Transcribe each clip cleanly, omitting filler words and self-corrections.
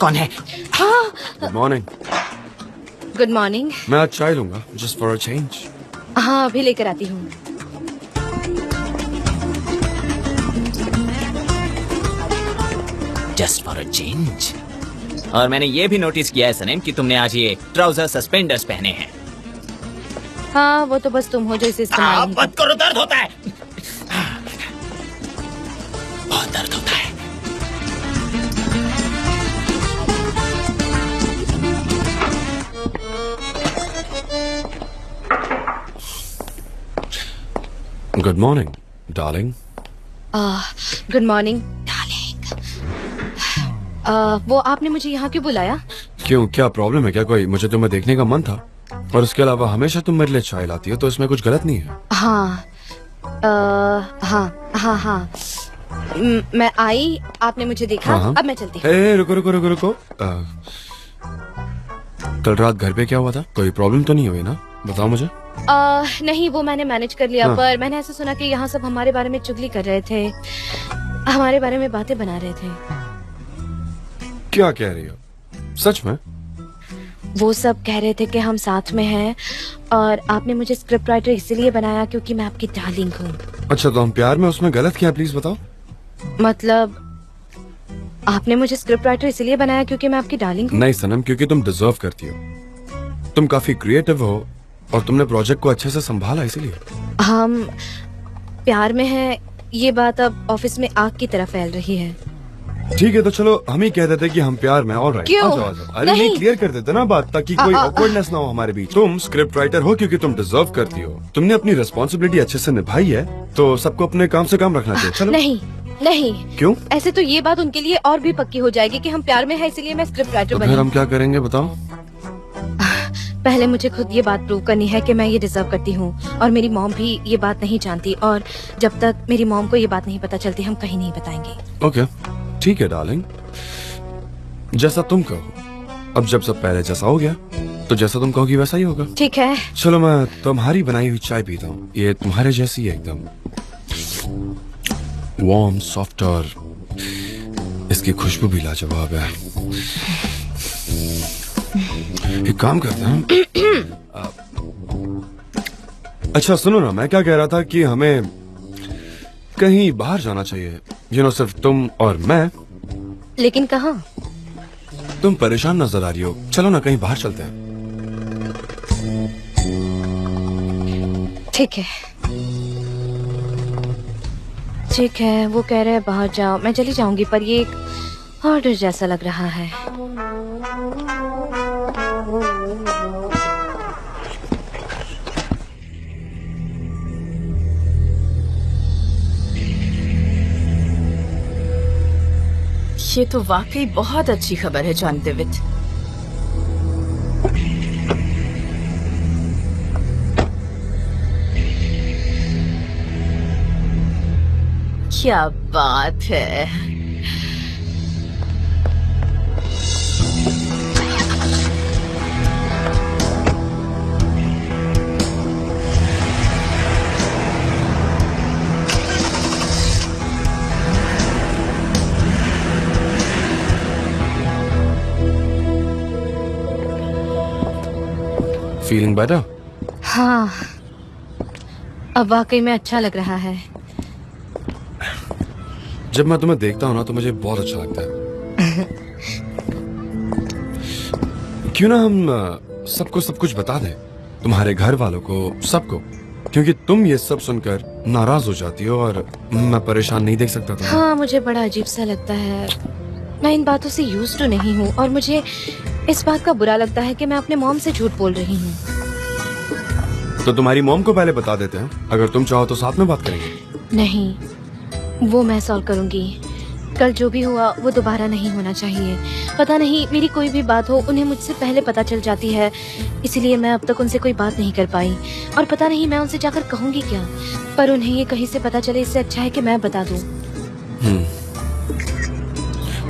कौन है? Good morning. Good morning. मैं आज चाय लूंगा, जस्ट फॉर अ चेंज। हाँ, अभी लेकर आती हूँ। Just for a change. और मैंने ये भी नोटिस किया है सनीम कि तुमने आज ये ट्राउजर सस्पेंडर्स पहने हैं। हाँ, वो तो बस तुम हो जो इसे इस्तेमाल नहीं मत करो, दर्द होता है, बहुत दर्द होता है। Good morning darling. Good morning darling. वो आपने मुझे यहाँ क्यों बुलाया? क्यों, क्या प्रॉब्लम है क्या कोई? मुझे तुम्हें देखने का मन था, और उसके अलावा हमेशा तुम मेरे लिए चाय लाती हो, तो इसमें कुछ गलत नहीं है। हाँ, हाँ। मैं आई, आपने मुझे देखा। हाँ। अब मैं चलती हूँ। रुको। कल रात घर पे क्या हुआ था? कोई प्रॉब्लम तो नहीं हुई ना? बताओ मुझे। नहीं, वो मैंने मैनेज कर लिया। हाँ। पर मैंने ऐसा सुना कि यहाँ सब हमारे बारे में चुगली कर रहे थे, हमारे बारे में बातें बना रहे थे। क्या कह रही हो? सच में? वो सब कह रहे थे कि हम साथ में हैं, और आपने मुझे स्क्रिप्ट राइटर इसलिए बनाया क्योंकि मैं आपकी डार्लिंग हूँ। अच्छा, तो हम प्यार में उसमें गलत क्या, प्लीज बताओ। मतलब आपने मुझे स्क्रिप्ट राइटर इसलिए बनाया क्योंकि मैं आपकी डार्लिंग हूँ? नहीं सनम, क्योंकि तुम डिजर्व करती हो। तुम काफी क्रिएटिव हो और तुमने प्रोजेक्ट को अच्छे से संभाला, इसीलिए। हम प्यार में हैं, ये बात अब ऑफिस में आग की तरह फैल रही है। ठीक है, तो चलो हम ही कह देते कि हम प्यार में। और क्यों? आ जाओ। अरे नहीं, क्लियर कर देते ना बात, ताकि कोई ऑकवर्डनेस ना हो हमारे बीच। तुम स्क्रिप्ट राइटर हो क्योंकि तुम डिजर्व करती हो। तुमने अपनी रिस्पॉन्सिबिलिटी अच्छे से निभाई है, तो सबको अपने काम से काम रखना चाहिए। चलो। नहीं। क्यों? ऐसे तो ये बात उनके लिए और भी पक्की हो जाएगी कि हम प्यार में हैं, इसलिए मैं स्क्रिप्ट राइटर तो बनी। फिर हम क्या करेंगे बताओ? पहले मुझे खुद ये बात प्रूव करनी है कि मैं ये डिजर्व करती हूँ, और मेरी मॉम भी ये बात नहीं जानती, और जब तक मेरी मॉम को ये बात नहीं पता चलती हम कहीं नहीं बताएंगे। ओके, ठीक है डार्लिंग, जैसा तुम कहो। अब जब सब पहले जैसा हो गया, तो जैसा तुम कहोगी वैसा ही होगा। ठीक है। चलो, मैं तुम्हारी बनाई हुई चाय पीता हूँ। ये तुम्हारे जैसी है, एकदम वार्म, सॉफ्ट, और इसकी खुशबू भी लाजवाब है। एक काम करते हैं। अच्छा सुनो ना, मैं क्या कह रहा था कि हमें कहीं बाहर जाना चाहिए। सिर्फ तुम और मैं। लेकिन कहाँ? तुम परेशान नजर आ रही हो, चलो ना कहीं बाहर चलते हैं। ठीक है, वो कह रहे हैं बाहर जाओ, मैं चली जाऊंगी, पर ये एक ऑर्डर जैसा लग रहा है। ये तो वाकई बहुत अच्छी खबर है जॉन डेविड। क्या बात है। Feeling better? हाँ, अब वाकई में अच्छा लग रहा है। जब मैं तुम्हें देखता हूँ ना, तो मुझे बहुत अच्छा लगता है। क्यों ना हम सबको सब कुछ बता दें, तुम्हारे घर वालों को, सबको, क्योंकि तुम ये सब सुनकर नाराज हो जाती हो और मैं परेशान नहीं देख सकता था। हाँ, मुझे बड़ा अजीब सा लगता है। मैं इन बातों से यूज्ड तो नहीं हूँ, और मुझे इस बात का बुरा लगता है कि मैं अपने मॉम से झूठ बोल रही हूँ। तो तुम्हारी मॉम को पहले बता देते हैं, अगर तुम चाहो तो साथ में बात करेंगे। नहीं, वो मैं सॉल्व करूंगी। कल जो भी हुआ वो दोबारा नहीं होना चाहिए। पता नहीं, मेरी कोई भी बात हो उन्हें मुझसे पहले पता चल जाती है, इसलिए मैं अब तक उनसे कोई बात नहीं कर पाई, और पता नहीं मैं उनसे जाकर कहूंगी क्या। पर उन्हें ये कहीं से पता चले, इससे अच्छा है कि मैं बता दूं।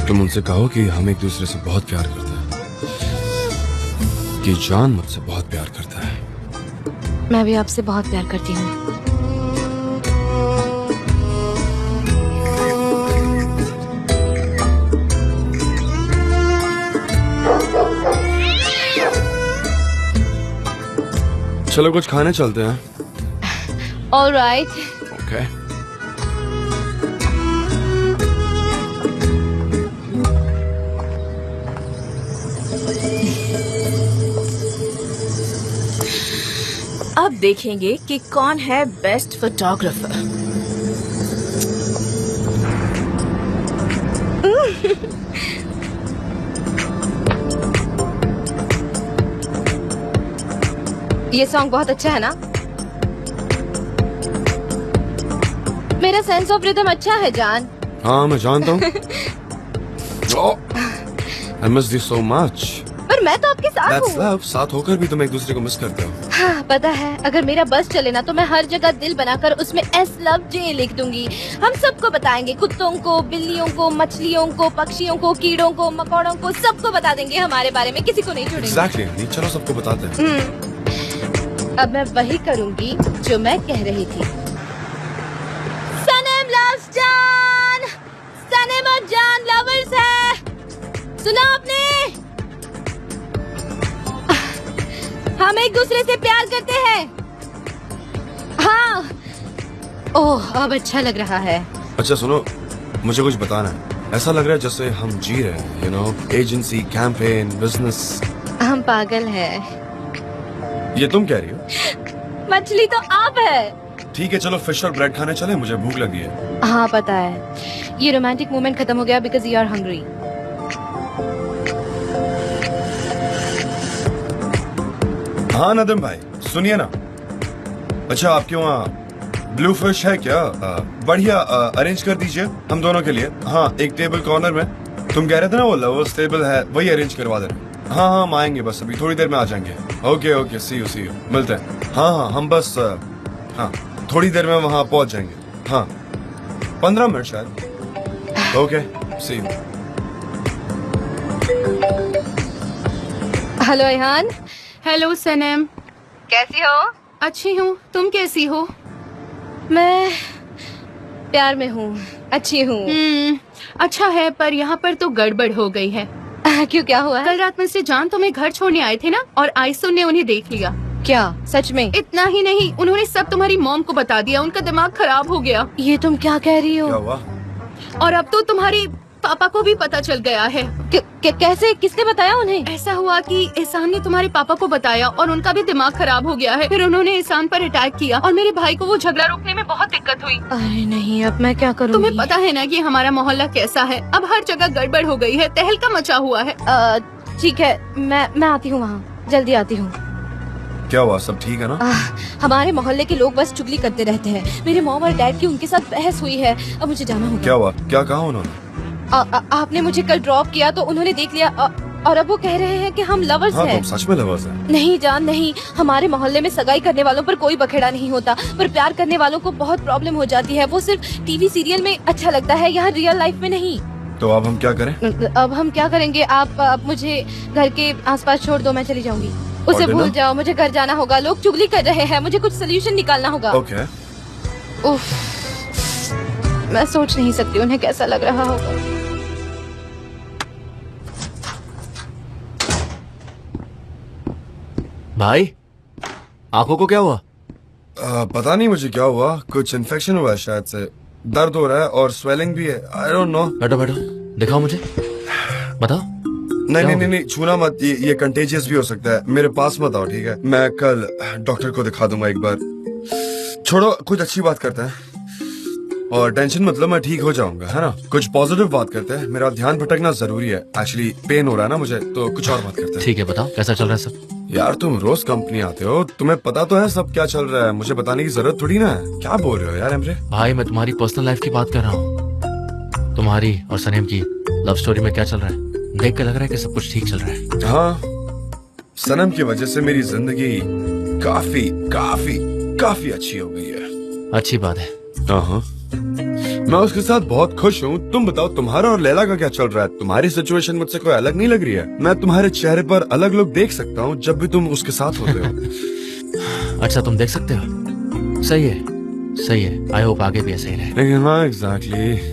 तुम उनसे कहो कि हम एक दूसरे से बहुत प्यार करते हैं, कि जॉन मुझसे बहुत प्यार करता है। मैं भी आपसे बहुत प्यार करती हूँ। चलो कुछ खाने चलते हैं। ऑलराइट। ओके। अब देखेंगे कि कौन है बेस्ट फोटोग्राफर। ये सॉन्ग बहुत अच्छा है ना? मेरा सेंस ऑफ रिदम अच्छा है जान। हाँ मैं जानता हूँ। I miss you so much. पर मैं तो आपके साथ That's हूँ। love. साथ होकर भी तुम एक दूसरे को मिस करते हो। हाँ, पता है अगर मेरा बस चले ना तो मैं हर जगह दिल बनाकर उसमें एस लव जे लिख दूंगी। हम सबको बताएंगे, कुत्तों को, बिल्लियों को, मछलियों को, पक्षियों को, कीड़ों को, मकोड़ों को, सबको बता देंगे हमारे बारे में, किसी को नहीं छोड़ेंगे। Exactly. नहीं चलो सबको बताते हैं। अब मैं वही करूंगी जो मैं कह रही थी। सनम लव्स जान, सनम और जान लवर्स है। सुना आपने? हम एक दूसरे से प्यार करते हैं। हाँ। ओह अब अच्छा लग रहा है। अच्छा सुनो, मुझे कुछ बताना है। ऐसा लग रहा है जैसे हम जी रहे हैं, you know, agency, campaign, business. हम पागल हैं। ये तुम कह रही हो? मछली तो आप है। ठीक है चलो फिश और ब्रेड खाने चले, मुझे भूख लगी है। हाँ पता है, ये रोमांटिक मोमेंट खत्म हो गया बिकॉज यू आर हंग्री। हाँ नदम भाई सुनिए ना। अच्छा आपके वहाँ ब्लू फिश है क्या? बढ़िया अरेंज कर दीजिए हम दोनों के लिए। हाँ एक टेबल कॉर्नर में। तुम कह रहे थे ना वो लवर्स टेबल है, वही अरेंज करवा देना। हाँ हाँ हम आएंगे, बस अभी थोड़ी देर में आ जाएंगे। ओके ओके सी यू मिलते हैं। हाँ हाँ हम बस हाँ थोड़ी देर में वहाँ पहुँच जाएंगे। हाँ 15 मिनट शायद। Okay see you. Hello Ihan. Hello Sanam, कैसी हो? अच्छी हूँ, तुम कैसी हो? मैं प्यार में हूँ, अच्छी हूँ। अच्छा है, पर यहाँ पर तो गड़बड़ हो गई है। क्यों क्या हुआ है? कल रात मिस्टर जान तुम्हें घर छोड़ने आए थे ना, और आइसुन ने उन्हें देख लिया। क्या सच में? इतना ही नहीं, उन्होंने सब तुम्हारी मॉम को बता दिया। उनका दिमाग खराब हो गया। ये तुम क्या कह रही हो? क्या हुआ? और अब तो तुम्हारे पापा को भी पता चल गया है। कैसे? किसने बताया उन्हें? ऐसा हुआ कि एहसान ने तुम्हारे पापा को बताया और उनका भी दिमाग खराब हो गया है। फिर उन्होंने एहसान पर अटैक किया और मेरे भाई को वो झगड़ा रोकने में बहुत दिक्कत हुई। अरे नहीं, अब मैं क्या करूँगी? तुम्हें पता है ना कि हमारा मोहल्ला कैसा है। अब हर जगह गड़बड़ हो गई है, तहलका मचा हुआ है। ठीक है, मैं आती हूँ वहाँ, जल्दी आती हूँ। क्या हुआ, सब ठीक है ना? हमारे मोहल्ले के लोग बस चुगली करते रहते हैं। मेरे मॉम और डैड की उनके साथ बहस हुई है, अब मुझे जाना होगा। क्या हुआ, क्या कहा उन्होंने? आपने मुझे कल ड्रॉप किया तो उन्होंने देख लिया और अब वो कह रहे हैं कि हम लवर्स हाँ, हैं। तुम सच में लवर्स हैं? नहीं जान नहीं, हमारे मोहल्ले में सगाई करने वालों पर कोई बखेड़ा नहीं होता, पर प्यार करने वालों को बहुत प्रॉब्लम हो जाती है। वो सिर्फ टीवी सीरियल में अच्छा लगता है, यहाँ रियल लाइफ में नहीं। तो अब हम क्या करें? अब हम क्या करेंगे? आप मुझे घर के आसपास छोड़ दो, मैं चली जाऊंगी। उसे भूल जाओ, मुझे घर जाना होगा। लोग चुगली कर रहे हैं, मुझे कुछ सोल्यूशन निकालना होगा। ओके। उफ, मैं सोच नहीं सकती उन्हें कैसा लग रहा होगा। भाई आंखों को क्या हुआ? पता नहीं मुझे क्या हुआ, कुछ इन्फेक्शन हुआ है शायद से। दर्द हो रहा है और स्वेलिंग भी है। I don't know. बैठो बैठो, दिखाओ मुझे, बताओ। नहीं छूना मत, ये कंटेजियस भी हो सकता है। मेरे पास मत आओ, ठीक है? मैं कल डॉक्टर को दिखा दूंगा एक बार। छोड़ो, कुछ अच्छी बात करते हैं और टेंशन मतलब मैं ठीक हो जाऊंगा, है ना? कुछ पॉजिटिव बात करते हैं। मेरा ध्यान भटकना जरूरी है। एक्चुअली पेन हो रहा है ना मुझे, तो कुछ और बात करते हैं। ठीक है, बताओ कैसा चल रहा है सब? यार तुम रोज कंपनी आते हो, तुम्हें पता तो है सब क्या चल रहा है। मुझे बताने की जरूरत थोड़ी ना है। क्या बोल रहे हो यार एमरे? भाई मैं तुम्हारी पर्सनल लाइफ की बात कर रहा हूँ। तुम्हारी और सनेम की लव स्टोरी में क्या चल रहा है? देख कर लग रहा है कि सब कुछ ठीक चल रहा है। हाँ, सनम की वजह से मेरी जिंदगी काफी काफी काफी अच्छी हो गई है। अच्छी बात है। हाँ, मैं उसके साथ बहुत खुश हूँ। तुम बताओ, तुम्हारा और लैला का क्या चल रहा है? तुम्हारी सिचुएशन मुझसे कोई अलग नहीं लग रही है। मैं तुम्हारे चेहरे पर अलग लोग देख सकता हूँ जब भी तुम उसके साथ होते हो। अच्छा, तुम देख सकते हो? सही है, सही है। आई होप आगे भी ऐसे ही रहे। लेकिन हाँ, एग्जैक्टली।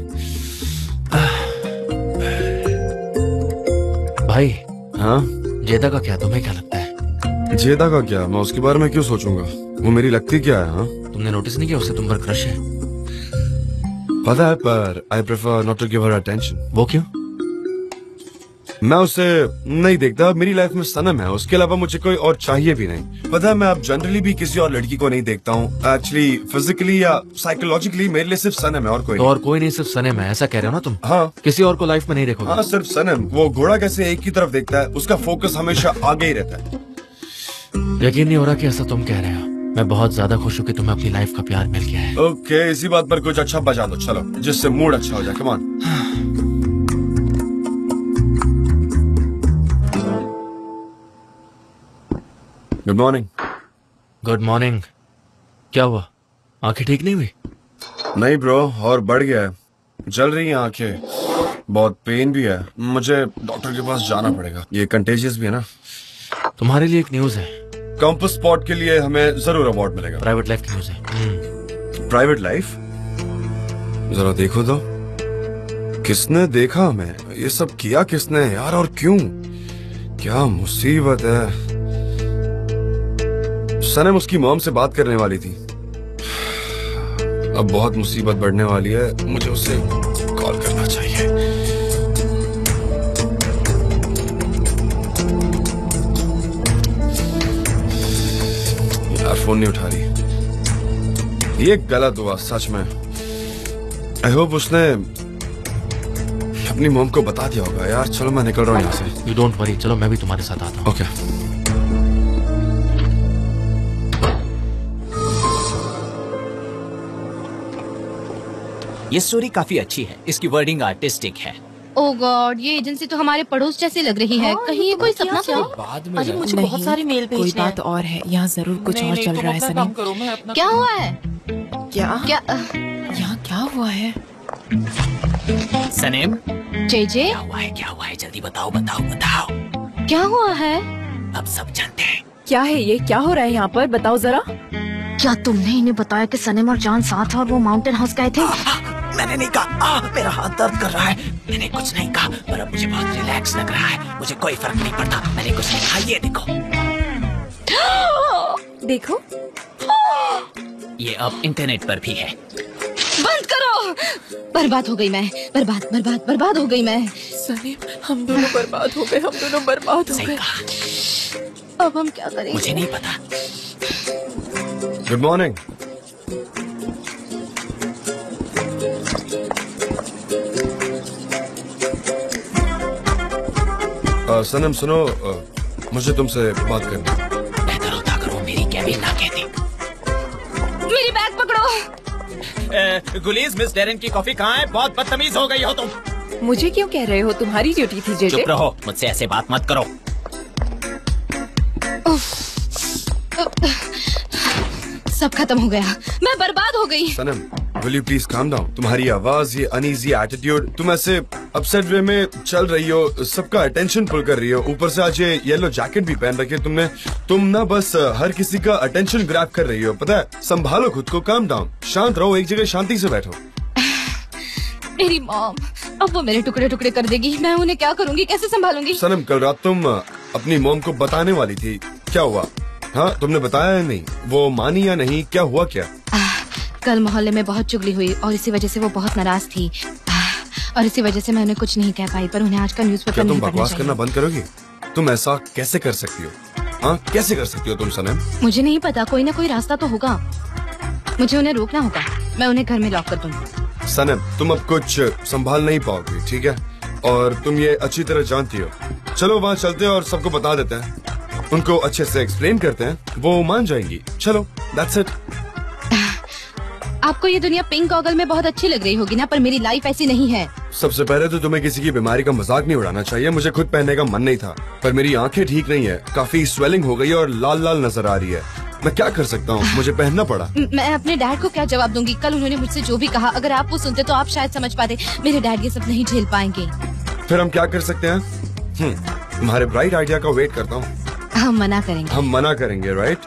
भाई हाँ, जेदा का क्या, तुम्हें क्या लगता है? जेदा का क्या, मैं उसके बारे में क्यों सोचूंगा, वो मेरी लगती क्या है। हाँ तुमने नोटिस नहीं किया उसे तुम पर क्रश है? पता है, पर I prefer not to give her attention. वो क्यों? मैं उसे नहीं देखता, मेरी लाइफ में सनम है, उसके अलावा मुझे कोई और चाहिए भी नहीं। पता है, मैं अब जनरली भी किसी और लड़की को नहीं देखता हूँ। एक्चुअली फिजिकली या साइकोलॉजिकली मेरे लिए सिर्फ सनम है और कोई तो नहीं। और कोई नहीं, सिर्फ सनम है, ऐसा कह रहे हो ना तुम? हाँ किसी और को लाइफ में नहीं देखोगे? हाँ, सिर्फ सनम। वो घोड़ा कैसे एक ही तरफ देखता है, उसका फोकस हमेशा आगे ही रहता है। यकीन नहीं हो रहा कि ऐसा तुम कह रहे हो। मैं बहुत ज्यादा खुश हूँ कि तुम्हें अपनी लाइफ का प्यार मिल गया है। ओके, इसी बात पर कुछ अच्छा बजा दो चलो, जिससे मूड अच्छा हो जाए। Come on. Good morning. Good morning. क्या हुआ, आंखें ठीक नहीं हुई? नहीं ब्रो, और बढ़ गया है, जल रही हैं आंखें, बहुत पेन भी है, मुझे डॉक्टर के पास जाना पड़ेगा। ये कंटेजियस भी है ना। तुम्हारे लिए एक न्यूज है। कंपास स्पॉट के लिए हमें जरूर अवार्ड मिलेगा। प्राइवेट लाइफ की न्यूज है। Private life? जरा देखो तो, किसने देखा हमें, ये सब किया किसने यार, और क्यों? क्या मुसीबत है। सनम उसकी मॉम से बात करने वाली थी, अब बहुत मुसीबत बढ़ने वाली है, मुझे उससे कॉल करना चाहिए। यार फोन नहीं उठा रही, ये गलत हुआ सच में। आई होप उसने अपनी मॉम को बता दिया होगा। यार चलो मैं निकल रहा हूँ यहाँ से। यू डोंट वरी, चलो मैं भी तुम्हारे साथ आता हूँ। ओके। ये स्टोरी काफी अच्छी है, इसकी वर्डिंग आर्टिस्टिक है। ओह गॉड, ये एजेंसी तो हमारे पड़ोस जैसी लग रही है। कहीं ये कोई सपना तो बाद में अरे मुझे बहुत सारे मेल कोई भेजने बात और है, यहाँ जरूर कुछ और चल रहा है सनी। क्या हुआ है? क्या क्या यहाँ क्या हुआ है? सनेम, जेजे, क्या हुआ है, जल्दी बताओ बताओ बताओ। क्या हुआ है? अब सब जानते हैं। क्या है ये, क्या हो रहा है यहाँ पर, बताओ जरा। क्या तुमने इन्हें बताया कि सनम और जान साथ और वो माउंटेन हाउस गए थे? मैंने नहीं कहा, मेरा हाथ दर्द कर रहा है। मैंने कुछ नहीं कहा, पर अब मुझे बहुत रिलैक्स लग रहा है, मुझे कोई फर्क नहीं पड़ता। मैंने कुछ नहीं कहा, ये देखो। देखो ये अब इंटरनेट पर भी है। बंद करो। बर्बाद हो गई मैं, बर्बाद हो गई मैं। सनी, हम दोनों बर्बाद हो गए, हम दोनों बर्बाद हो सही गए। कहा। अब हम क्या करेंगे? मुझे नहीं पता। Good morning. सनम सुनो, मुझे तुमसे बात करनी है। बेहतर होता करो मेरी कैबिन ना कहती। मेरी बैग पकड़ो। गुलीज, मिस डेरेन की कॉफी कहाँ है? बहुत बदतमीज हो गई हो तुम। मुझे क्यों कह रहे हो, तुम्हारी ड्यूटी थी जेजे। चुप रहो, मुझसे ऐसे बात मत करो। सब खत्म हो गया, मैं बर्बाद हो गई। सनम, will you please calm down? तुम्हारी आवाज, ये अनईजी एटीट्यूड, तुम ऐसे अपसेट वे में चल रही हो, सबका अटेंशन पुल कर रही हो, ऊपर से आज ये येलो जैकेट भी पहन रखी है तुमने। तुम ना बस हर किसी का अटेंशन ग्रैब कर रही हो, पता है? संभालो खुद को, काम डाउन, शांत रहो, एक जगह शांति से बैठो। मेरी मॉम, अब वो मेरे टुकड़े टुकड़े कर देगी, मैं उन्हें क्या करूंगी, कैसे संभालूंगी? सनम, कल रात तुम अपनी मॉम को बताने वाली थी, क्या हुआ? हाँ, तुमने बताया या नहीं? वो मानी या नहीं? क्या हुआ क्या? कल मोहल्ले में बहुत चुगली हुई और इसी वजह से वो बहुत नाराज थी, और इसी वजह से मैं उन्हें कुछ नहीं कह पाई, पर उन्हें आज का न्यूज़पेपर क्या तुम नहीं पढ़ना बकवास करना चाहिए। बंद करोगी? तुम ऐसा कैसे कर सकती हो? हाँ, कैसे कर सकती हो तुम सनम? मुझे नहीं पता, कोई ना कोई रास्ता तो होगा, मुझे उन्हें रोकना होगा। मैं उन्हें घर में लॉक कर दूंगी। सनम, तुम अब कुछ संभाल नहीं पाओगी, ठीक है? और तुम ये अच्छी तरह जानती हो। चलो वहाँ चलते हैं और सबको बता देते हैं, उनको अच्छे से एक्सप्लेन करते हैं, वो मान जाएंगी। चलो, दैट्स इट। आपको ये दुनिया पिंक गॉगल में बहुत अच्छी लग रही होगी ना, पर मेरी लाइफ ऐसी नहीं है। सबसे पहले तो तुम्हें किसी की बीमारी का मजाक नहीं उड़ाना चाहिए। मुझे खुद पहनने का मन नहीं था, पर मेरी आंखें ठीक नहीं है, काफी स्वेलिंग हो गई है और लाल लाल नजर आ रही है। मैं क्या कर सकता हूँ, मुझे पहनना पड़ा। मैं अपने डैड को क्या जवाब दूंगी? कल उन्होंने मुझसे जो भी कहा, अगर आप वो सुनते तो आप शायद समझ पाते। मेरे डैड ये सब नहीं झेल पाएंगे। फिर हम क्या कर सकते हैं? तुम्हारे ब्राइट आइडिया का वेट करता हूँ। हम मना करेंगे। हम मना करेंगे, राइट?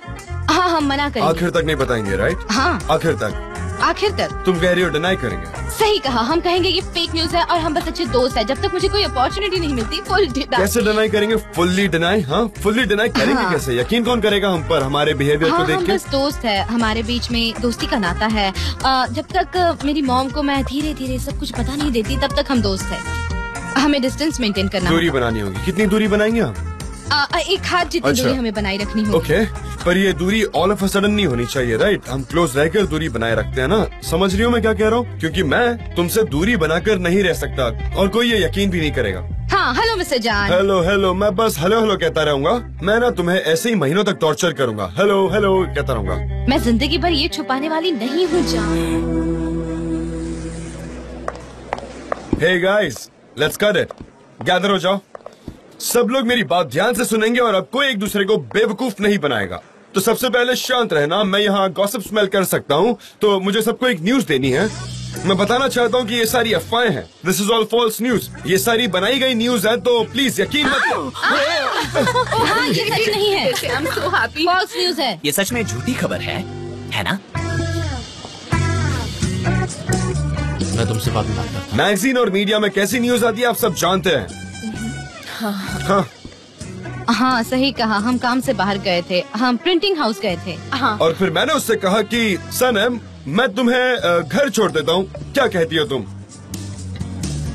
हाँ, हम मना करेंगे। आखिर तक नहीं बताएंगे, राइट? हाँ। आखिर तक। आखिर तक। तुम कह रही हो डिनाई करेंगे? सही कहा, हम कहेंगे ये फेक न्यूज है और हम बस अच्छे दोस्त हैं। जब तक मुझे कोई अपॉर्चुनिटी नहीं मिलती फुल डिनाई। कैसे डिनाई करेंगे? Fully deny? हाँ, फुल्ली डिनाई करेंगे हाँ। कैसे? यकीन कौन करेगा हम पर हमारे बिहेवियर हाँ, को देख हम के? बस दोस्त है, हमारे बीच में दोस्ती का नाता है। जब तक मेरी मॉम को मैं धीरे धीरे सब कुछ बता नहीं देती तब तक हम दोस्त है। हमें डिस्टेंस मेंटेन करना दूरी होगा। बनानी होगी। कितनी दूरी बनाएंगे हम? एक हाथ जितनी अच्छा। दूरी हमें बनाए रखनी होगी। ओके, पर ये दूरी ऑल ऑफ अ सडन नहीं होनी चाहिए, राइट? हम क्लोज रहकर दूरी बनाए रखते हैं ना। समझ रही हो मैं क्या कह रहा हूँ? क्योंकि मैं तुमसे दूरी बनाकर नहीं रह सकता और कोई ये यकीन भी नहीं करेगा। हाँ, हेलो मिस्टर जान। हेलो हेलो, मैं बस हेलो हेलो कहता रहूंगा। मैं ना तुम्हें ऐसे ही महीनों तक टॉर्चर करूंगा। हेलो हेलो कहता रहूंगा। मैं जिंदगी भर ये छुपाने वाली नहीं हूँ जान। Hey guys, let's cut it. Gather हो जाओ। सब लोग मेरी बात ध्यान से सुनेंगे और अब कोई एक दूसरे को बेवकूफ नहीं बनाएगा। तो सबसे पहले शांत रहना। मैं यहाँ गॉसिप स्मेल कर सकता हूँ, तो मुझे सबको एक न्यूज देनी है। मैं बताना चाहता हूँ कि ये सारी अफवाहें हैं। This is all false news. ये सारी बनाई गई न्यूज है, तो प्लीज यकीन मत करो। हाँ, ये सच नहीं है, I am so happy. False news है। ये सच में झूठी खबर है ना? मैं तुमसे बाद में बात करता मैगजीन और मीडिया में कैसी न्यूज आती है आप सब जानते हैं। हाँ, हाँ, सही कहा। हम काम से बाहर गए थे, हम प्रिंटिंग हाउस गए थे। हाँ, और फिर मैंने उससे कहा कि सनम, मैं तुम्हें घर छोड़ देता हूँ, क्या कहती हो तुम?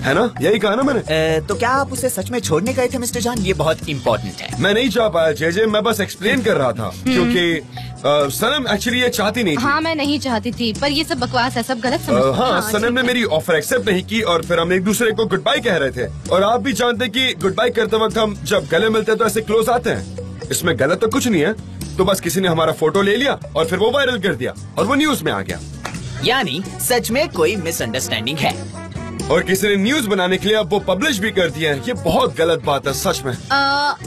है ना, यही कहा ना मैंने? तो क्या आप उसे सच में छोड़ने गए थे मिस्टर जॉन? ये बहुत इम्पोर्टेंट है। मैं नहीं चाह पाया जेजे, मैं बस एक्सप्लेन कर रहा था क्योंकि सनम एक्चुअली ये चाहती नहीं थी। हाँ, मैं नहीं चाहती थी, पर ये सब बकवास है, सब गलत समझ। हाँ, सनम ने मेरी ऑफर एक्सेप्ट नहीं की और फिर हम एक दूसरे को गुड बाय कह रहे थे। और आप भी जानते हैं कि गुड बाय करते वक्त हम जब गले मिलते हैं तो ऐसे क्लोज आते हैं। इसमें गलत तो कुछ नहीं है। तो बस किसी ने हमारा फोटो ले लिया और फिर वो वायरल कर दिया और वो न्यूज में आ गया। यानी सच में कोई मिसअंडरस्टैंडिंग है और किसी ने न्यूज बनाने के लिए अब वो पब्लिश भी कर दिया है। ये बहुत गलत बात है सच में।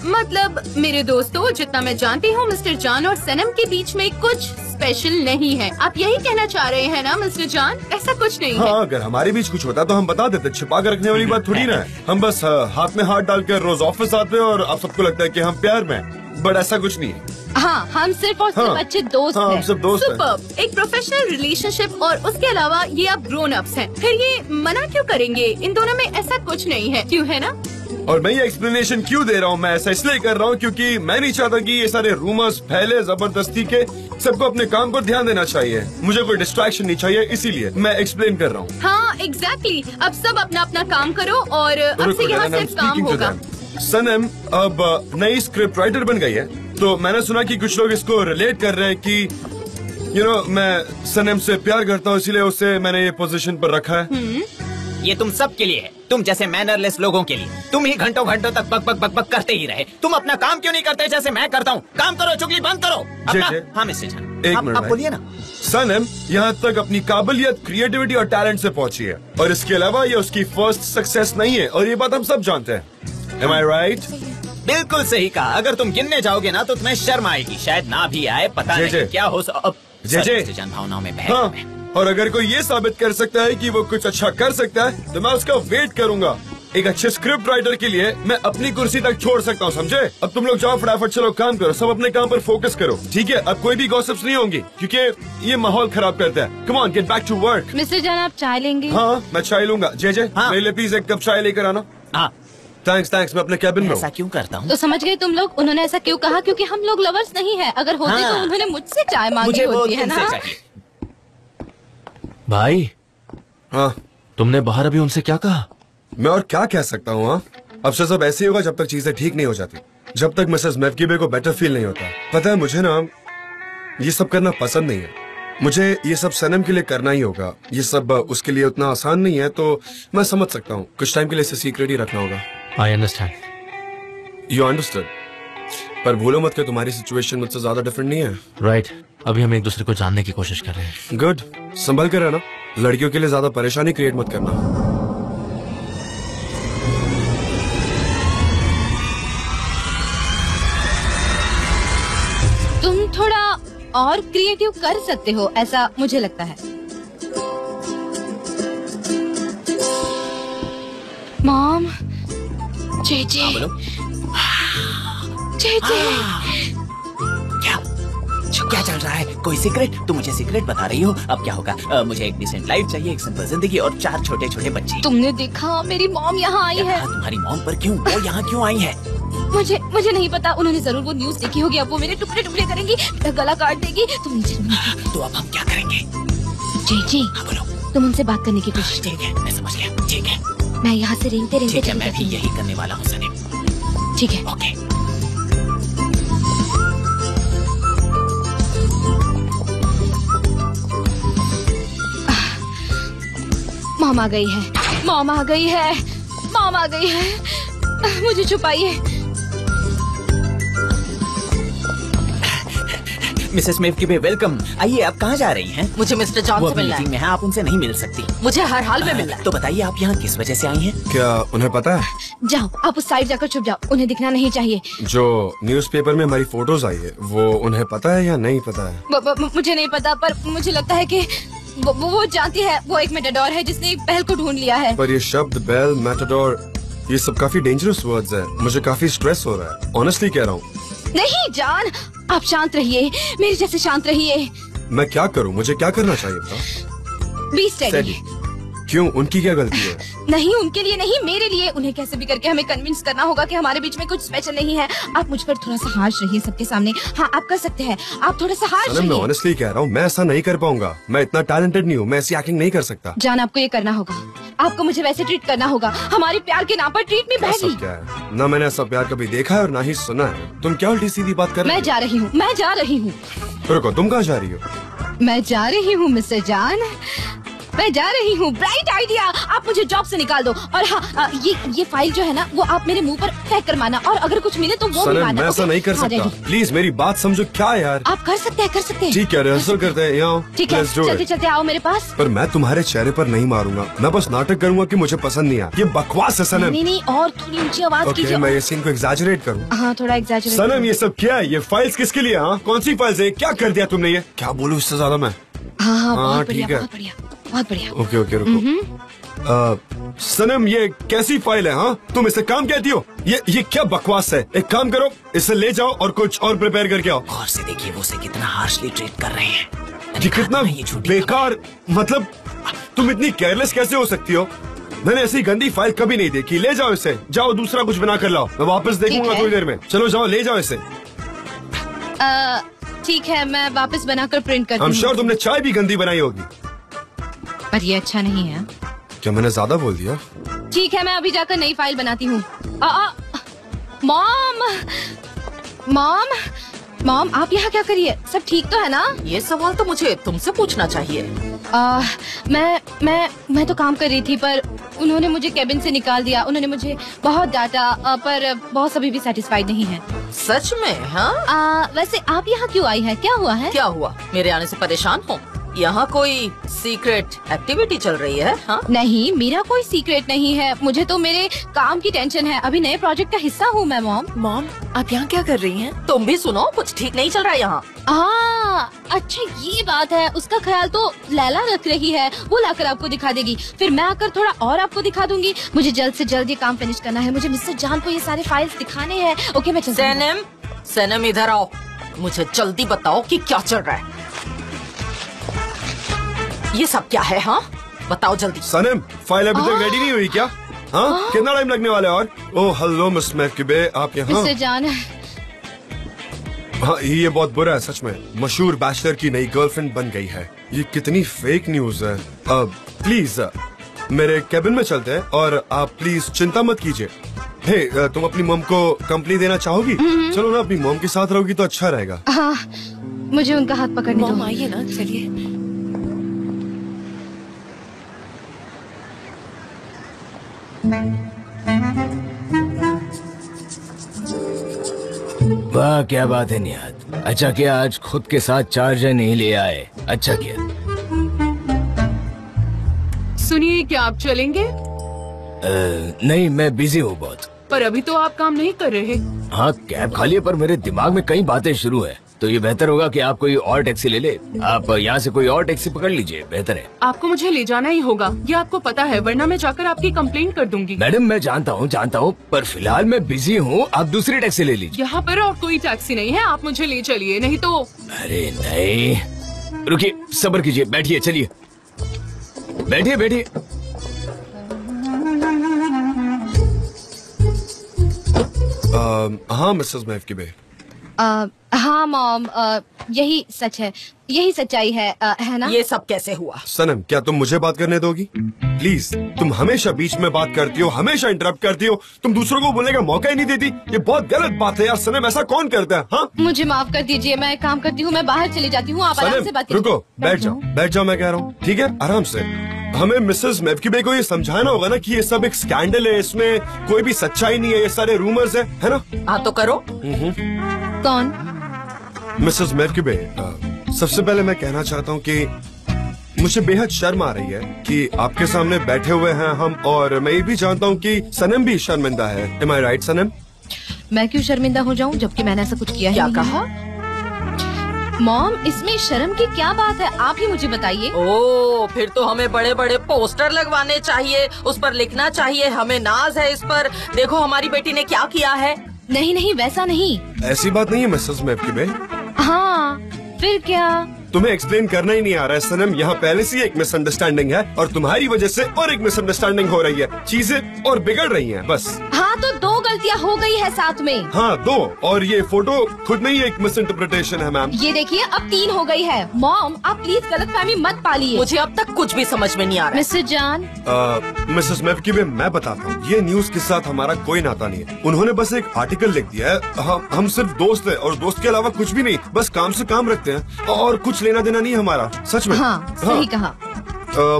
मतलब मेरे दोस्तों, जितना मैं जानती हूँ मिस्टर जॉन और सनम के बीच में कुछ स्पेशल नहीं है। आप यही कहना चाह रहे हैं ना मिस्टर जॉन? ऐसा कुछ नहीं है। हाँ, अगर हमारे बीच कुछ होता तो हम बता देते। छिपा कर रखने वाली बात थोड़ी ना है। हम बस हाथ में हाथ डालकर रोज ऑफिस आते हैं और आप सबको लगता है कि हम प्यार में हैं, बट ऐसा कुछ नहीं है। हाँ, हम सिर्फ और सिर्फ हाँ, अच्छे दोस्त हाँ, हैं। हम सब दोस्त हैं। सुपर्ब। एक प्रोफेशनल रिलेशनशिप और उसके अलावा ये आप ग्रोन अप्स हैं। फिर ये मना क्यों करेंगे? इन दोनों में ऐसा कुछ नहीं है, क्यों है ना? और मैं ये एक्सप्लेनेशन क्यों दे रहा हूँ? मैं ऐसा इसलिए कर रहा हूँ क्योंकि मैं नहीं चाहता कि ये सारे रूमर्स फैले जबरदस्ती के। सबको अपने काम पर ध्यान देना चाहिए। मुझे कोई डिस्ट्रैक्शन नहीं चाहिए, इसीलिए मैं एक्सप्लेन कर रहा हूँ। हाँ, एग्जैक्टली। अब सब अपना अपना काम करो और अब से यहाँ सिर्फ काम होगा। सनम अब नई स्क्रिप्ट राइटर बन गई है, तो मैंने सुना कि कुछ लोग इसको रिलेट कर रहे हैं कि मैं सनम से प्यार करता हूँ, इसीलिए उसे मैंने ये पोजीशन पर रखा है। ये तुम सब के लिए है, तुम जैसे मैनरलेस लोगों के लिए। तुम ही घंटों घंटों तक बक बक बक बक करते ही रहे। तुम अपना काम क्यों नहीं करते जैसे मैं करता हूँ? काम करो, चुगली बंद करो अपना। हाँ मिस्टर जॉन, एक मिनट आप बोलिए ना। सनम यहाँ तक अपनी काबिलियत, क्रिएटिविटी और टैलेंट से पहुंची है और इसके अलावा ये उसकी फर्स्ट सक्सेस नहीं है और ये बात हम सब जानते हैं। Am I right? बिल्कुल सही कहा। अगर तुम गिनने जाओगे ना तो तुम्हें शर्म आएगी, शायद ना भी आए, पता नहीं क्या हो। जे भावनाओं में बह हाँ, और अगर कोई ये साबित कर सकता है कि वो कुछ अच्छा कर सकता है तो मैं उसका वेट करूंगा। एक अच्छे स्क्रिप्ट राइटर के लिए मैं अपनी कुर्सी तक छोड़ सकता हूँ, समझे? अब तुम लोग जाओ, फटाफट चलो काम करो, सब अपने काम पर फोकस करो, ठीक है? अब कोई भी गॉसिप्स नहीं होंगी क्योंकि ये माहौल खराब करता है। Come on, get back to work. Mister John, आप चाय लेंगे? हाँ, मैं चाय लूंगा। जे हाँ। मेरे लिए प्लीज एक कप चाय लेकर आना। हाँ, थैंक्स, मैं अपने कैबिन में ऐसा हूँ। क्यों करता हूँ? तो समझ गए तुम लोग, उन्होंने ऐसा क्यों कहा? क्योंकि हम लोग लवर्स नहीं है। अगर होते हाँ। तो उन्होंने मुझसे चाय मांगी मुझे वो होती है तुमसे ना। चाहिए। भाई, हाँ, तुमने बाहर अभी उनसे क्या कहा? मैं और क्या कह सकता हूँ? हाँ, अब से सब ऐसे ही होगा जब तक चीजें ठीक नहीं हो जाती, जब तक मिसेस मैफकीबे को बेटर फील नहीं होता। पता है मुझे ना ये सब करना पसंद नहीं है। मुझे ये सब सनम के लिए करना ही होगा। ये सब उसके लिए उतना आसान नहीं है, तो मैं समझ सकता हूँ कुछ टाइम के लिए इसे सीक्रेट ही रखना होगा। I understand. यू अंडरस्टैंड, पर भूलो मत कि तुम्हारी सिचुएशन मुझसे ज्यादा डिफरेंट नहीं है। राइट, अभी हम एक दूसरे को जानने की कोशिश कर रहे हैं। गुड, संभल कर रहना। लड़कियों के लिए ज्यादा परेशानी क्रिएट मत करना। तुम थोड़ा और क्रिएटिव कर सकते हो, ऐसा मुझे लगता है। मॉम, जेजे, बोलो। जेजे, क्या? क्या चल रहा है? कोई सीक्रेट? तुम मुझे सीक्रेट बता रही हो? अब क्या होगा? मुझे एक डिसेंट लाइफ चाहिए, एक सिंपल जिंदगी और 4 छोटे छोटे बच्चे। तुमने देखा मेरी मॉम यहाँ आई है। तुम्हारी मॉम पर क्यों? वो यहाँ क्यों आई है? मुझे नहीं पता। उन्होंने जरूर वो न्यूज देखी होगी। अब वो मेरे टुकड़े टुकड़े करेंगी, मेरा गला काट देगी। तुम नीचे तो अब हम क्या करेंगे? जी हाँ बोलो। तुम उनसे बात करने की कोशिश। ठीक है, मैं समझ गया। ठीक है, मैं यहाँ से रेंगते रेंगते ठीक है, मैं भी यही करने वाला हूँ सनीम। ठीक है। ओके। मॉम आ गई है, मॉम आ गई है, मॉम आ गई है। मुझे छुपाइए। Mrs मेवकीबे, welcome. आइए, आप कहाँ जा रही हैं? मुझे मिस्टर जॉन वो से मिलना मीटिंग है। में है, आप उनसे नहीं मिल सकती। मुझे हर हाल में मिलना है। तो बताइए, आप यहाँ किस वजह से आई हैं? क्या उन्हें पता है? जाओ, आप उस साइड जाकर छुप जाओ। उन्हें दिखना नहीं चाहिए। जो न्यूज़पेपर में हमारी फोटोज आई है वो उन्हें पता है या नहीं पता है? मुझे नहीं पता, पर मुझे लगता है कि वो जानती है। वो एक मेटाडोर है जिसने एक बैल को ढूंढ लिया है। पर ये शब्द बैल, मैटाडोर, ये सब काफी डेंजरस वर्ड्स है। मुझे काफी स्ट्रेस हो रहा है, ऑनेस्टली कह रहा हूँ। नहीं जान, आप शांत रहिए, मेरे जैसे शांत रहिए। मैं क्या करूँ? मुझे क्या करना चाहिए बताओ? Be steady. क्यों? उनकी क्या गलती है? नहीं, उनके लिए नहीं, मेरे लिए। उन्हें कैसे भी करके हमें कन्विंस करना होगा कि हमारे बीच में कुछ स्पेशल नहीं है। आप मुझ पर थोड़ा सा हार्श रहिए सबके सामने। हाँ, आप कर सकते हैं। आप थोड़ा सा हार्श मैं रहिए। ऑनेस्टली कह रहा हूँ, मैं ऐसा नहीं कर पाऊंगा। मैं इतना टैलेंटेड नहीं हूँ, मैं ऐसी एक्टिंग नहीं कर सकता। जान, आपको ये करना होगा। आपको मुझे वैसे ट्रीट करना होगा। हमारे प्यार के नाम पर ट्रीट मी ऐसा बैडली। क्या है? ना मैंने ऐसा प्यार कभी देखा है और ना ही सुना है। तुम क्या उल्टी सीधी बात कर रही मैं हो? जा रही हूँ, मैं जा रही हूँ, रुको, तुम कहाँ जा रही हो? मैं जा रही हूँ मिस्टर जान, मैं जा रही हूँ। Bright idea. आप मुझे जॉब से निकाल दो। और हाँ, ये फाइल जो है ना, वो आप मेरे मुंह पर फेंक कर मारना, और अगर कुछ मिले तो वो भी सनम, मारना। मैं ऐसा नहीं कर सकता। प्लीज मेरी बात समझो। क्या यार? आप कर सकते हैं, कर सकते हैं। ठीक है, रिहर्सल करते हैं। यहाँ ठीक है, चलते चलते आओ मेरे पास। पर मैं तुम्हारे चेहरे पर नहीं मारूंगा। मैं बस नाटक करूंगा कि मुझे पसंद नहीं आया। ये बकवास है सनम। नहीं, और थोड़ी ऊंची आवाज ओके, कीजिए। मैं ये सीन को एग्जैजरेट करूँ। हाँ, थोड़ा एग्जैजरेट। सनम, ये सब क्या है? ये फाइल्स किसके लिए? हाँ, कौन सी फाइल्स है? क्या कर दिया तुमने? ये क्या बोलूँ इससे ज्यादा मैं? हाँ, बहुत बढ़िया, ठीक है। बहुत बढ़िया, बहुत बढ़िया। ओके, रुको। सनम, ये कैसी फाइल है? हाँ, तुम इसे काम कहती हो? ये क्या बकवास है? एक काम करो, इसे ले जाओ और कुछ और प्रिपेयर करके आओ। गौर से देखिए वो उसे कितना हार्शली ट्रीट कर रहे हैं। ये कितना बेकार, मतलब तुम इतनी केयरलेस कैसे हो सकती हो? मैंने ऐसी गंदी फाइल कभी नहीं देखी। ले जाओ इसे, जाओ दूसरा कुछ बना कर लाओ। मैं वापस देखूंगा थोड़ी देर में। चलो जाओ, ले जाओ इसे। ठीक है, मैं वापस बनाकर प्रिंट करती I'm हूँ। sure तुमने चाय भी गंदी बनाई होगी। पर ये अच्छा नहीं है। क्या मैंने ज्यादा बोल दिया? ठीक है, मैं अभी जाकर नई फाइल बनाती हूँ। मॉम, मॉम, मॉम, आप यहाँ क्या करिए? सब ठीक तो है ना? ये सवाल तो मुझे तुमसे पूछना चाहिए। मैं तो काम कर रही थी, पर उन्होंने मुझे केबिन से निकाल दिया। उन्होंने मुझे बहुत डांटा, पर बॉस अभी भी सेटिस्फाइड नहीं है। सच में? हाँ, वैसे आप यहाँ क्यों आई है? क्या हुआ है? क्या हुआ? मेरे आने से परेशान हो? यहाँ कोई सीक्रेट एक्टिविटी चल रही है? हाँ? नहीं, मेरा कोई सीक्रेट नहीं है। मुझे तो मेरे काम की टेंशन है। अभी नए प्रोजेक्ट का हिस्सा हूँ मैं। मॉम, मॉम, आप यहाँ क्या कर रही हैं? तुम भी सुनो, कुछ ठीक नहीं चल रहा है यहाँ। अच्छा ये बात है। उसका ख्याल तो लैला रख रही है। वो लाकर आपको दिखा देगी, फिर मैं आकर थोड़ा और आपको दिखा दूंगी। मुझे जल्द से जल्द ये काम फिनिश करना है। मुझे मिस्टर जान को ये सारे फाइल्स दिखाने हैं। ओके, मैं चलती हूँ। सनम, इधर आओ। मुझे जल्दी बताओ कि क्या चल रहा है। ये सब क्या है? हाँ, बताओ जल्दी। सनम, फाइल अभी तक रेडी नहीं हुई क्या? हाँ, कितना टाइम लगने वाला है? और ओह हेलो मिस मेवकीबे, आप यहाँ? मिस्टर जान, हाँ, ये बहुत बुरा है सच में। मशहूर बैचलर की नई गर्लफ्रेंड बन गई है। ये कितनी फेक न्यूज है। प्लीज मेरे कैबिन में चलते हैं, और आप प्लीज चिंता मत कीजिए। हे, तुम अपनी मॉम को कंपनी देना चाहोगी? चलो ना, अपनी मॉम के साथ रहोगी तो अच्छा रहेगा। हाँ, मुझे उनका हाथ पकड़ने दो। मॉम आइए ना, चलिए। वाह, क्या बात है निहाद। अच्छा किया आज खुद के साथ चार्जर नहीं ले आए। अच्छा किया। सुनिए, क्या आप चलेंगे? नहीं, मैं बिजी हूँ बहुत। पर अभी तो आप काम नहीं कर रहे। हाँ, कैब खाली है, पर मेरे दिमाग में कई बातें शुरू है। तो ये बेहतर होगा कि आप कोई और टैक्सी ले ले। आप यहाँ से कोई और टैक्सी पकड़ लीजिए, बेहतर है। आपको मुझे ले जाना ही होगा, ये आपको पता है, वरना मैं जाकर आपकी कंप्लेंट कर दूंगी। मैडम मैं जानता हूँ, पर फिलहाल मैं बिजी हूँ, आप दूसरी टैक्सी ले लीजिए। यहाँ पर और कोई टैक्सी नहीं है, आप मुझे ले चलिए, नहीं तो। अरे नहीं, रुकिए, सब्र कीजिए, बैठिए, चलिए बैठिए बैठिए। हाँ मिसेस महफकीबे। हाँ मॉम, यही सच है, यही सच्चाई है ना? ये सब कैसे हुआ? सनम, क्या तुम मुझे बात करने दोगी? प्लीज, तुम हमेशा बीच में बात करती हो, हमेशा इंटरप्ट करती हो, तुम दूसरों को बोलने का मौका ही नहीं देती। ये बहुत गलत बात है यार सनम, ऐसा कौन करता है? हाँ मुझे माफ कर दीजिए, मैं काम करती हूँ, मैं बाहर चली जाती हूँ, आप आराम से बात कीजिए। रुको, बैठ जाओ, मैं कह रहा हूँ, ठीक है, आराम से। हमें मिसेस महफकीबे को ये समझाना होगा ना कि ये सब एक स्कैंडल है, इसमें कोई भी सच्चाई नहीं है, ये सारे रूमर्स है ना? हाँ तो करो। कौन? मिसेस महफकीबे, सबसे पहले मैं कहना चाहता हूँ कि मुझे बेहद शर्म आ रही है कि आपके सामने बैठे हुए हैं हम, और मैं ये भी जानता हूँ कि सनम भी शर्मिंदा है। Am I right, सनम? मैं क्यों शर्मिंदा हो जाऊँ जबकि मैंने ऐसा कुछ किया ही नहीं। क्या कहा? मॉम, इसमें शर्म की क्या बात है, आप ही मुझे बताइए। ओ, फिर तो हमें बड़े बड़े पोस्टर लगवाने चाहिए, उस पर लिखना चाहिए हमें नाज है इस पर, देखो हमारी बेटी ने क्या किया है। नहीं, वैसा नहीं। ऐसी बात नहीं है मिसेस महफकीबे। हाँ, फिर क्या? तुम्हें एक्सप्लेन करना ही नहीं आ रहा है सनम, यहाँ पहले से एक मिसअंडरस्टैंडिंग है और तुम्हारी वजह से और एक मिसअंडरस्टैंडिंग हो रही है, चीजें और बिगड़ रही हैं बस। हाँ तो 2 गलतियाँ हो गई है साथ में। हाँ 2, और ये फोटो खुद में ही एक मिसइंटरप्रिटेशन है मैम। ये देखिए अब 3 हो गई है। मॉम, आप प्लीज गलतफहमी मत पालिए। मुझे अब तक कुछ भी समझ में नहीं आ रहा है। मिस्टर जान, मिसेस महफकीबे, मैं बताता हूँ, ये न्यूज के साथ हमारा कोई नाता नहीं है। उन्होंने बस एक आर्टिकल लिख दिया है, हम सिर्फ दोस्त है और दोस्त के अलावा कुछ भी नहीं, बस काम से काम रखते हैं और कुछ लेना देना नहीं हमारा। सच में? हाँ, सही कहा।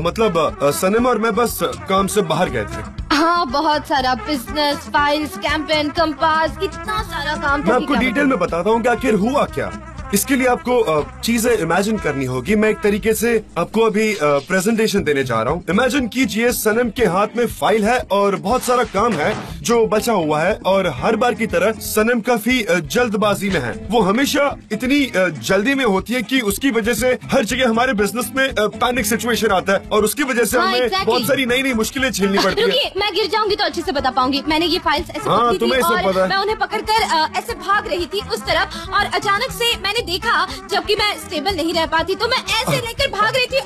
मतलब सनम और मैं बस काम से बाहर गए थे। हाँ, बहुत सारा बिजनेस, फाइल्स, कैंपेन, कंपास, इतना सारा काम। मैं आपको डिटेल में बताता हूँ कि आखिर हुआ क्या। इसके लिए आपको चीजें इमेजिन करनी होगी। मैं एक तरीके से आपको अभी प्रेजेंटेशन देने जा रहा हूँ। इमेजिन कीजिए सनम के हाथ में फाइल है और बहुत सारा काम है जो बचा हुआ है, और हर बार की तरह सनम काफी जल्दबाजी में है। वो हमेशा इतनी जल्दी में होती है कि उसकी वजह से हर जगह हमारे बिजनेस में पैनिक सिचुएशन आता है और उसकी वजह से हमें बहुत सारी नई मुश्किलें झेलनी पड़ती है। मैं गिर जाऊंगी तो अच्छे से बता पाऊंगी। मैंने ये फाइल्स ऐसे पकड़ी थी और मैं उन्हें पकड़कर ऐसे भाग रही थी उस तरफ, और अचानक से मैंने देखा, जबकि मैं स्टेबल नहीं रह पाती तो मैं ऐसे लेकर भाग रही थी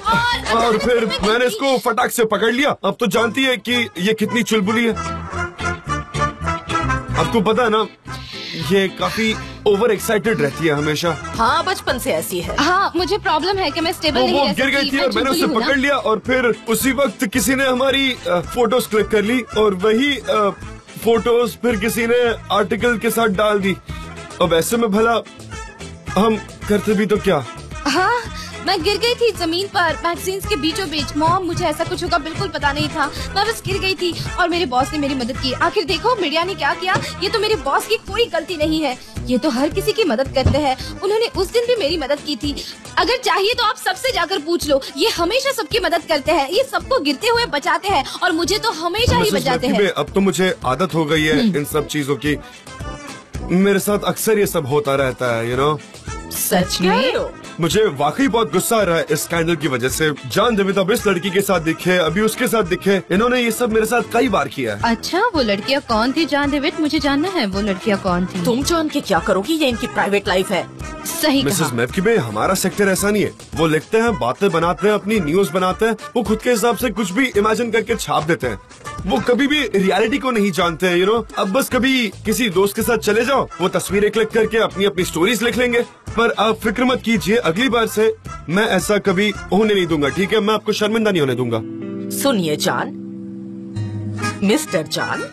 और फिर मैंने इसको फटाक से पकड़ लिया। अब तो जानती है कि ये कितनी चुलबुली है। आपको पता है ना, ये काफी ओवर एक्साइटेड रहती है हमेशा। हाँ, बचपन से ऐसी है। हाँ, मुझे प्रॉब्लम है कि मैं स्टेबल नहीं रह सकती। वो गिर गई थी और मैंने उसे पकड़ लिया, और फिर उसी वक्त किसी ने हमारी फोटोज क्लिक कर ली और वही फोटोज फिर किसी ने आर्टिकल के साथ डाल दी। अब ऐसे में भला हम करते भी तो क्या। हाँ, मैं गिर गई थी जमीन पर मैगजीन्स के बीचों बीच। मॉम, मुझे ऐसा कुछ होगा बिल्कुल पता नहीं था, मैं बस गिर गई थी और मेरे बॉस ने मेरी मदद की। आखिर देखो मीडिया ने क्या किया, ये तो मेरे बॉस की कोई गलती नहीं है, ये तो हर किसी की मदद करते हैं। उन्होंने उस दिन भी मेरी मदद की थी। अगर चाहिए तो आप सबसे जाकर पूछ लो, ये हमेशा सबकी मदद करते हैं, ये सबको गिरते हुए बचाते हैं और मुझे तो हमेशा ही बचाते हैं। अब तो मुझे आदत हो गई है इन सब चीजों की, मेरे साथ अक्सर ये सब होता रहता है, यू नो। सच में? मुझे वाकई बहुत गुस्सा आ रहा है इस स्कैंडल की वजह से। जान देवी अब इस लड़की के साथ दिखे, अभी उसके साथ दिखे, इन्होंने ये सब मेरे साथ कई बार किया है। अच्छा, वो लड़कियाँ कौन थी जान देविड? मुझे जानना है वो लड़कियाँ कौन थी। तुम जान के क्या करोगी, ये इनकी प्राइवेट लाइफ है। सही मिसेस महफकीबे, हमारा सेक्टर ऐसा नहीं है। वो लिखते हैं, बातें बनाते हैं, अपनी न्यूज बनाते हैं, वो खुद के हिसाब से कुछ भी इमेजिन करके छाप देते हैं। वो कभी भी रियलिटी को नहीं जानते हैं, यू नो। अब बस कभी किसी दोस्त के साथ चले जाओ, वो तस्वीरें क्लिक करके अपनी अपनी स्टोरीज लिख लेंगे। पर आप फिक्र मत कीजिए, अगली बार से मैं ऐसा कभी होने नहीं दूंगा, ठीक है? मैं आपको शर्मिंदा नहीं होने दूंगा। सुनिए जान, मिस्टर जान,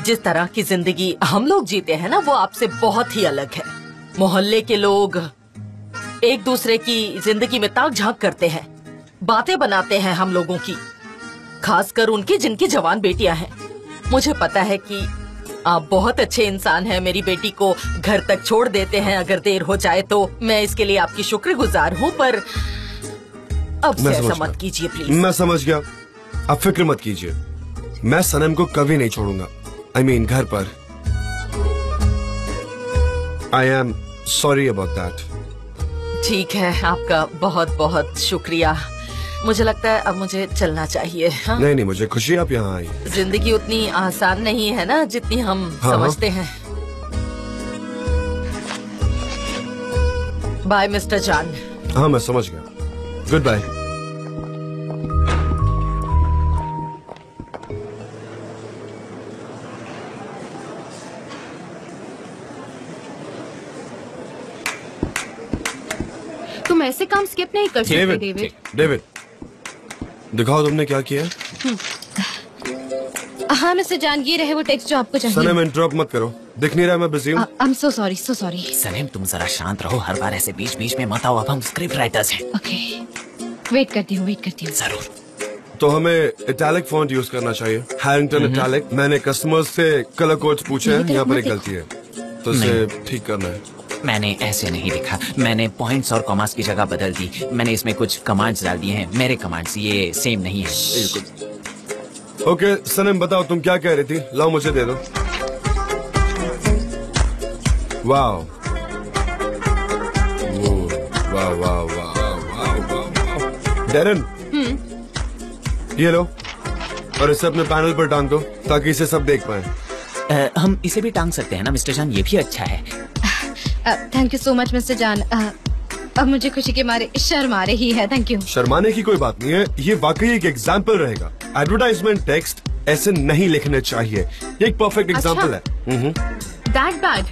जिस तरह की जिंदगी हम लोग जीते हैं ना, वो आपसे बहुत ही अलग है। मोहल्ले के लोग एक दूसरे की जिंदगी में ताक झांक करते हैं, बातें बनाते हैं हम लोगों की, खासकर उनकी जिनकी जवान बेटियां हैं। मुझे पता है कि आप बहुत अच्छे इंसान हैं, मेरी बेटी को घर तक छोड़ देते हैं अगर देर हो जाए तो। मैं इसके लिए आपकी शुक्रगुजार हूँ, पर अब से ऐसा मत कीजिए प्लीज। मैं समझ गया, आप फिक्र मत कीजिए। मैं सनम को कभी नहीं छोड़ूंगा। I mean, घर पर। I am sorry about that. ठीक है, आपका बहुत बहुत शुक्रिया। मुझे लगता है अब मुझे चलना चाहिए। हाँ? नहीं, मुझे खुशी आप यहाँ आई। जिंदगी उतनी आसान नहीं है ना जितनी हम समझते हैं। बाय मिस्टर जान। हाँ, मैं समझ गया। Good bye. तुम ऐसे काम स्किप नहीं कर सकते डेविड। डेविड, दिखाओ तुमने क्या किया। हाँ मिस्टर जान, ये रहे वो टेक्स्ट जो आपको चाहिए। सनम, इंटरप्ट मत करो, दिख नहीं रहा मैं बिजी हूँ। I'm so sorry, so sorry। सनम, तुम जरा शांत रहो, हर बार ऐसे बीच बीच में मत आओ। अब हम स्क्रिप्ट राइटर्स हैं। ओके, वेट करती हूँ। जरूर। तो हमें इटैलिक फॉन्ट यूज करना चाहिए, हैरिंगटन इटैलिक। मैंने कस्टमर्स से कलर कोड्स पूछे हैं, यहाँ पर एक गलती है, तो इसे ठीक करना है। मैंने ऐसे नहीं लिखा, मैंने पॉइंट्स और कॉमास की जगह बदल दी। मैंने इसमें कुछ कमांड्स डाल दिए हैं, मेरे कमांड्स, ये सेम नहीं है। ओके सनम, बताओ तुम क्या कह रही थी। लाओ मुझे दे दो। वाह वाह वाह वाह। डेरन, ये लो और इसे अपने पैनल पर टांग दो ताकि इसे सब देख पाए। हम इसे भी टांग सकते हैं ना मिस्टर जान, ये भी अच्छा है। Thank you so much mister जान। अब मुझे खुशी के मारे शर्म आ रही है। Thank you. शर्माने की कोई बात नहीं है, ये वाकई एक एग्जाम्पल रहेगा। एडवर्टाइजमेंट टेक्स्ट ऐसे नहीं लिखने चाहिए, ये एक परफेक्ट एग्जाम्पल है। That bad?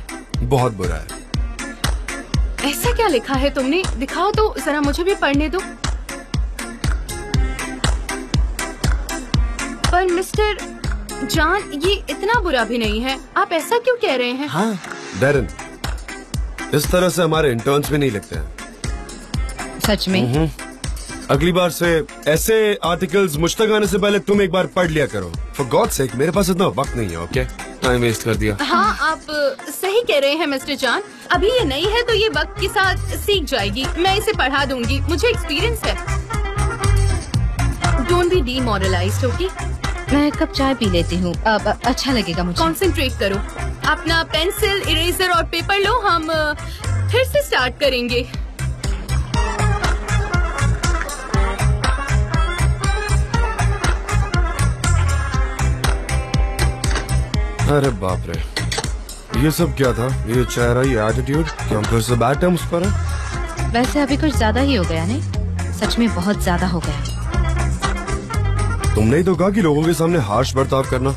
बहुत बुरा है। ऐसा क्या लिखा है तुमने? दिखाओ तो जरा, मुझे भी पढ़ने दो। पर मिस्टर जान, ये इतना बुरा भी नहीं है। आप ऐसा क्यों कह रहे हैं? हाँ डेरन, इस तरह से हमारे इंटर्न्स भी नहीं लिखते हैं। सच में? अगली बार से ऐसे आर्टिकल्स मुझ तक आने से पहले तुम एक बार पढ़ लिया करो। फॉर गॉड सेक, मेरे पास इतना वक्त नहीं है। ओके, टाइम वेस्ट कर दिया। हाँ, आप सही कह रहे हैं मिस्टर जान। अभी ये नई है तो ये वक्त के साथ सीख जाएगी। मैं इसे पढ़ा दूंगी, मुझे एक्सपीरियंस है। Don't be demoralized, okay? मैं एक कप चाय पी लेती हूँ, अब अच्छा लगेगा मुझे। कंसंट्रेट करो, अपना पेंसिल, इरेजर और पेपर लो। हम फिर से स्टार्ट करेंगे। अरे बाप रे, ये सब क्या था? ये चेहरा, ये एटीट्यूड, क्या हम फिर से बैड टर्म्स पर हैं? वैसे अभी कुछ ज्यादा ही हो गया नहीं? सच में बहुत ज्यादा हो गया। तुमने ही तो कहा कि लोगों के सामने हार्श बर्ताव करना।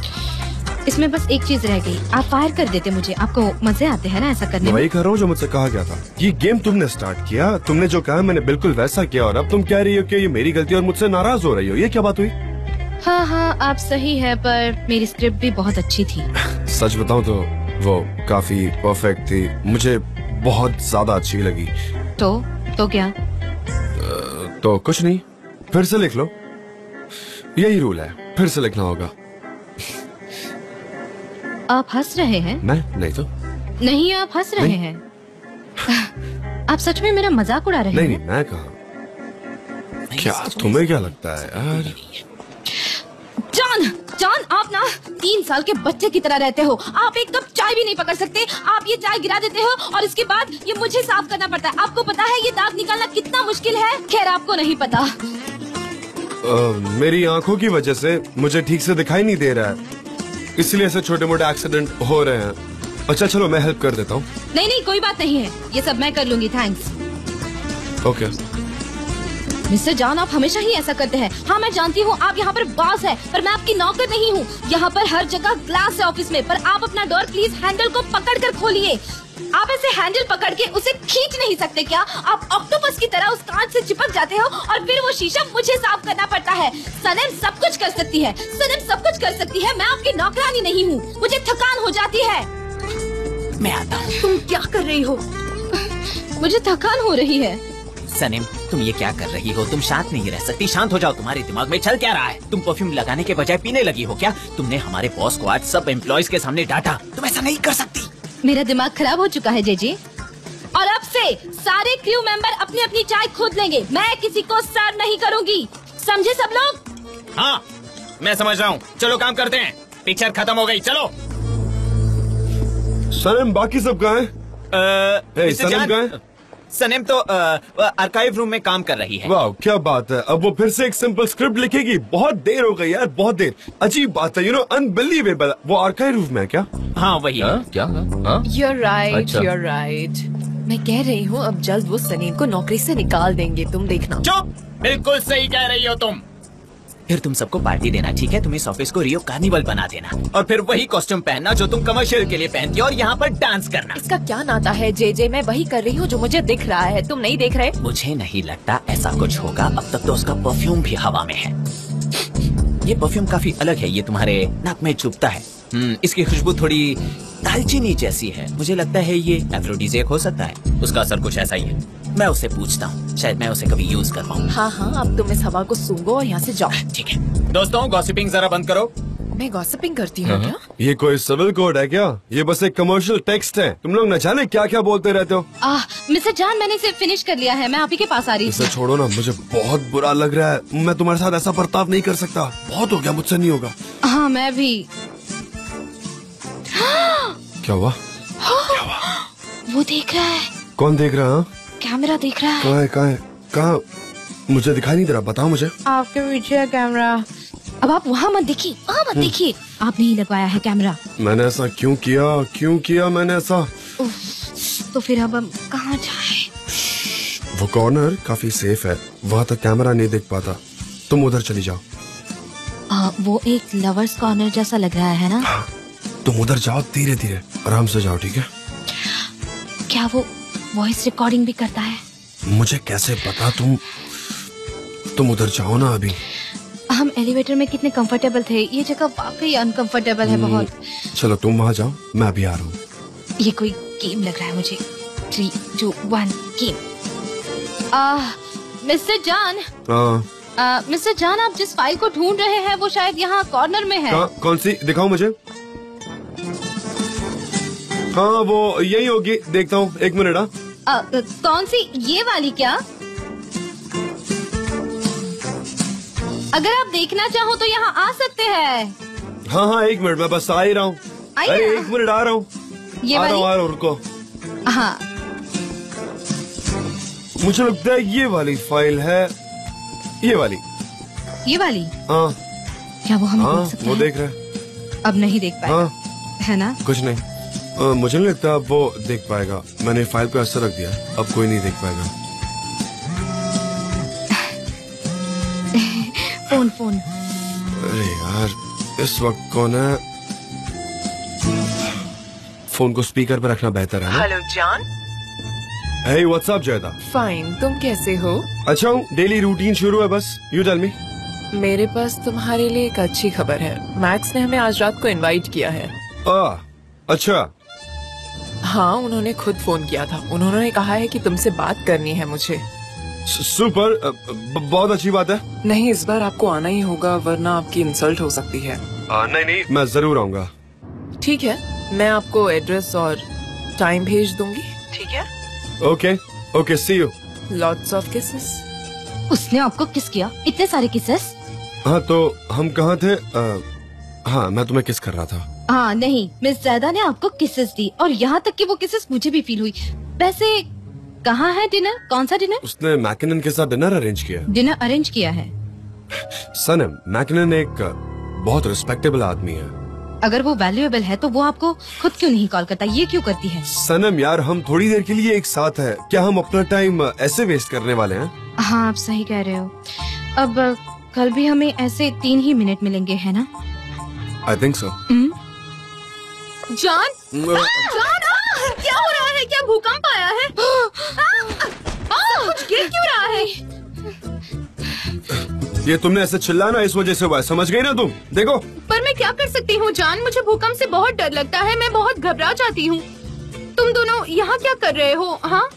इसमें बस एक चीज रह गई, आप फायर कर देते मुझे। आपको मजे आते हैं ना ऐसा करने में? वही कर रहा हूँ जो मुझसे कहा गया था। ये गेम तुमने स्टार्ट किया, तुमने जो कहा मैंने बिल्कुल वैसा किया, और अब तुम कह रही हो कि ये मेरी गलती और मुझसे नाराज हो रही हो। ये क्या बात हुई? हाँ, आप सही है, पर मेरी स्क्रिप्ट भी बहुत अच्छी थी। सच बताऊं तो वो काफी परफेक्ट थी, मुझे बहुत ज्यादा अच्छी लगी। तो क्या? तो कुछ नहीं, फिर से लिख लो। यही रूल है, फिर से लिखना होगा। आप हंस रहे हैं? मैं नहीं तो नहीं, आप हंस रहे हैं। आप सच में मेरा मजाक उड़ा रहे हैं? नहीं, मैं कहा। क्या तुम्हें क्या लगता है यार? जान, आप ना 3 साल के बच्चे की तरह रहते हो। आप एक कप चाय भी नहीं पकड़ सकते। आप ये चाय गिरा देते हो और इसके बाद ये मुझे साफ करना पड़ता है। आपको पता है ये दाग निकालना कितना मुश्किल है? खैर, आपको नहीं पता। मेरी आंखों की वजह से मुझे ठीक से दिखाई नहीं दे रहा है, इसलिए ऐसे छोटे मोटे एक्सीडेंट हो रहे हैं। अच्छा चलो, मैं हेल्प कर देता हूँ। नहीं, कोई बात नहीं है, ये सब मैं कर लूंगी। थैंक्स। ओके। मिस्टर जान, आप हमेशा ही ऐसा करते हैं। हाँ, मैं जानती हूँ आप यहाँ पर बॉस है, पर मैं आपकी नौकर नहीं हूँ। यहाँ पर हर जगह ग्लास है ऑफिस में, पर आप अपना डोर प्लीज हैंडल को पकड़ कर खोलिए। आप ऐसे हैंडल पकड़ के उसे खींच नहीं सकते क्या? आप ऑक्टोपस की तरह उस कांच से चिपक जाते हो और फिर वो शीशा मुझे साफ करना पड़ता है। सनम सब कुछ कर सकती है, सनम सब कुछ कर सकती है। मैं आपकी नौकरानी नहीं हूँ, मुझे थकान हो जाती है। मैं आता हूँ। तुम क्या कर रही हो? मुझे थकान हो रही है। सनम, तुम ये क्या कर रही हो? तुम शांत नहीं रह सकती, शांत हो जाओ। तुम्हारे दिमाग में चल क्या रहा है? तुम परफ्यूम लगाने के बजाय पीने लगी हो क्या? तुमने हमारे बॉस को आज सब एम्प्लॉयज के सामने डांटा। तुम ऐसा नहीं कर सकती। मेरा दिमाग खराब हो चुका है जेजे, और अब से सारे क्रू मेंबर अपनी अपनी चाय खुद लेंगे। मैं किसी को सर्व नहीं करूंगी, समझे सब लोग? हाँ, मैं समझ रहा हूँ। चलो काम करते हैं, पिक्चर खत्म हो गई। चलो। सनम, बाकी सब कहाँ हैं? सनम कहाँ है? सनम तो आर्काइव रूम में काम कर रही है। वाह क्या बात है, अब वो फिर से एक सिंपल स्क्रिप्ट लिखेगी। बहुत देर हो गई यार, बहुत देर। अजीब बात है, यू नो, अनबिलीवेबल। वो आर्काइव रूम में है क्या? हाँ वही है। क्या? You're right, अच्छा। you're right. मैं कह रही हूँ अब जल्द वो सनीम को नौकरी से निकाल देंगे, तुम देखना। चुप, बिल्कुल सही कह रही हो तुम। फिर तुम सबको पार्टी देना, ठीक है? तुम इस ऑफिस को रियो कार्निवल बना देना और फिर वही कॉस्ट्यूम पहनना जो तुम कमर्शियल के लिए पहनती हो और यहाँ पर डांस करना। इसका क्या नाता है जे? मैं वही कर रही हूँ जो मुझे दिख रहा है, तुम नहीं देख रहे? मुझे नहीं लगता ऐसा कुछ होगा। अब तक तो उसका परफ्यूम भी हवा में है। ये परफ्यूम काफी अलग है, ये तुम्हारे नाक में चुभता है। इसकी खुशबू थोड़ी दालचीनी जैसी है। मुझे लगता है ये एफ्रोडीजियक हो सकता है। उसका असर कुछ ऐसा ही है। मैं उसे पूछता हूँ, शायद मैं उसे कभी यूज कर पाऊँ। हाँ हाँ, अब तुम इस हवा को सूंघो और यहाँ से जाओ। ठीक है दोस्तों, गॉसिपिंग जरा बंद करो। मैं गॉसिपिंग करती हूँ क्या? ये कोई सिविल कोड है क्या? ये बस एक कमर्शियल टेक्स्ट है। तुम लोग न जाने क्या क्या बोलते रहते हो। मिस्टर जान, मैंने इसे फिनिश कर लिया है। मैं आप ही के पास आ रही इसे छोड़ो ना, मुझे बहुत बुरा लग रहा है। मैं तुम्हारे साथ ऐसा बर्ताव नहीं कर सकता। बहुत हो गया, मुझसे नहीं होगा। हाँ मैं भी। क्या हुआ? वो देख रहा है। कौन देख रहा है? कैमरा देख रहा है। कहाँ है? कहाँ है? कहाँ? मुझे दिखाई नहीं दे रहा, बताओ मुझे। आपके पीछे है कैमरा। अब आप वहाँ मत देखिए, वहाँ मत देखिए। आपने ही लगवाया है कैमरा। मैंने ऐसा क्यों किया? क्यों किया मैंने ऐसा? तो फिर अब हम कहाँ जाएं? वो कॉर्नर काफी सेफ है, वहाँ तक कैमरा नहीं देख पाता। तुम उधर चली जाओ। वो एक लवर्स कॉर्नर जैसा लग रहा है ना? तुम उधर जाओ, धीरे धीरे आराम से जाओ, ठीक है? क्या वो वॉइस रिकॉर्डिंग भी करता है? मुझे कैसे पता? तुम उधर जाओ ना अभी। हम एलिवेटर में कितने कंफर्टेबल थे, ये जगह वाकई अनकंफर्टेबल है बहुत। चलो तुम वहाँ जाओ, मैं अभी आ रहा हूँ। ये कोई गेम लग रहा है मुझे। 3, 2, 1 गेम। मिस्टर जान, मिस्टर जान, आप जिस फाइल को ढूंढ रहे हैं वो शायद यहाँ कॉर्नर में है। कौन सी? दिखाओ मुझे। हाँ वो यही होगी, देखता हूँ, एक मिनट। कौन सी? ये वाली क्या? अगर आप देखना चाहो तो यहाँ आ सकते हैं। हाँ हाँ एक मिनट, मैं बस आ ही रहा हूँ। अरे एक मिनट, आ रहा हूँ। ये आ रहा हूँ, रुको। हाँ मुझे लगता है ये वाली फाइल है। ये वाली? ये वाली? हाँ। क्या वो हमें हाँ, देख सकता वो है? देख रहे हैं। अब नहीं देख पाएगा। हाँ। है ना? कुछ नहीं। मुझे नहीं लगता अब वो देख पाएगा। मैंने फाइल पे ऐसा रख दिया, अब कोई नहीं देख पाएगा। फोन। अरे यार, इस वक्त कौन है? फोन को स्पीकर पर रखना बेहतर है ना? हेलो जान। Hey, what's up, जयदा? फाइन, तुम कैसे हो? अच्छा हूँ, डेली रूटीन शुरू है बस। You tell me. मेरे पास तुम्हारे लिए एक अच्छी खबर है। मैक्स ने हमें आज रात को इनवाइट किया है। अच्छा। हाँ, उन्होंने खुद फोन किया था। उन्होंने कहा है कि तुमसे बात करनी है मुझे। सुपर, बहुत अच्छी बात है। नहीं, इस बार आपको आना ही होगा वरना आपकी इंसल्ट हो सकती है। नहीं, मैं जरूर आऊंगा। ठीक है, मैं आपको एड्रेस और टाइम भेज दूंगी। ठीक है? Okay, see you. Lots of kisses. उसने आपको किस किया? इतने सारे किसेस? हाँ तो हम कहाँ थे? हाँ, मैं तुम्हें किस कर रहा था। हाँ नहीं, मिस ज़ैदा ने आपको किसेस दी और यहाँ तक कि वो किसेस मुझे भी फील हुई। वैसे कहाँ है डिनर? कौन सा डिनर? उसने मैकिनन के साथ डिनर अरेंज किया। डिनर अरेंज किया है? सनम, मैकिनन एक बहुत रिस्पेक्टेबल आदमी है। अगर वो वैल्यूएबल है तो वो आपको खुद क्यों नहीं कॉल करता? ये क्यों करती है? सनम यार, हम थोड़ी देर के लिए एक साथ है, क्या हम अपना टाइम ऐसे वेस्ट करने वाले हैं? हाँ आप सही कह रहे हो। अब कल भी हमें ऐसे 3 ही मिनट मिलेंगे, है ना? I think so. जान, क्या हो रहा है? क्या भूकंप आया है? कुछ गिर क्यों रहा है? ये तुमने ऐसे चिल्लाना इस वजह से हुआ है, समझ गई ना तुम? देखो। पर मैं क्या कर सकती हूँ जान, मुझे भूकंप से बहुत डर लगता है। मैं बहुत घबरा जाती हूँ। तुम दोनों यहाँ क्या कर रहे हो? हाँ,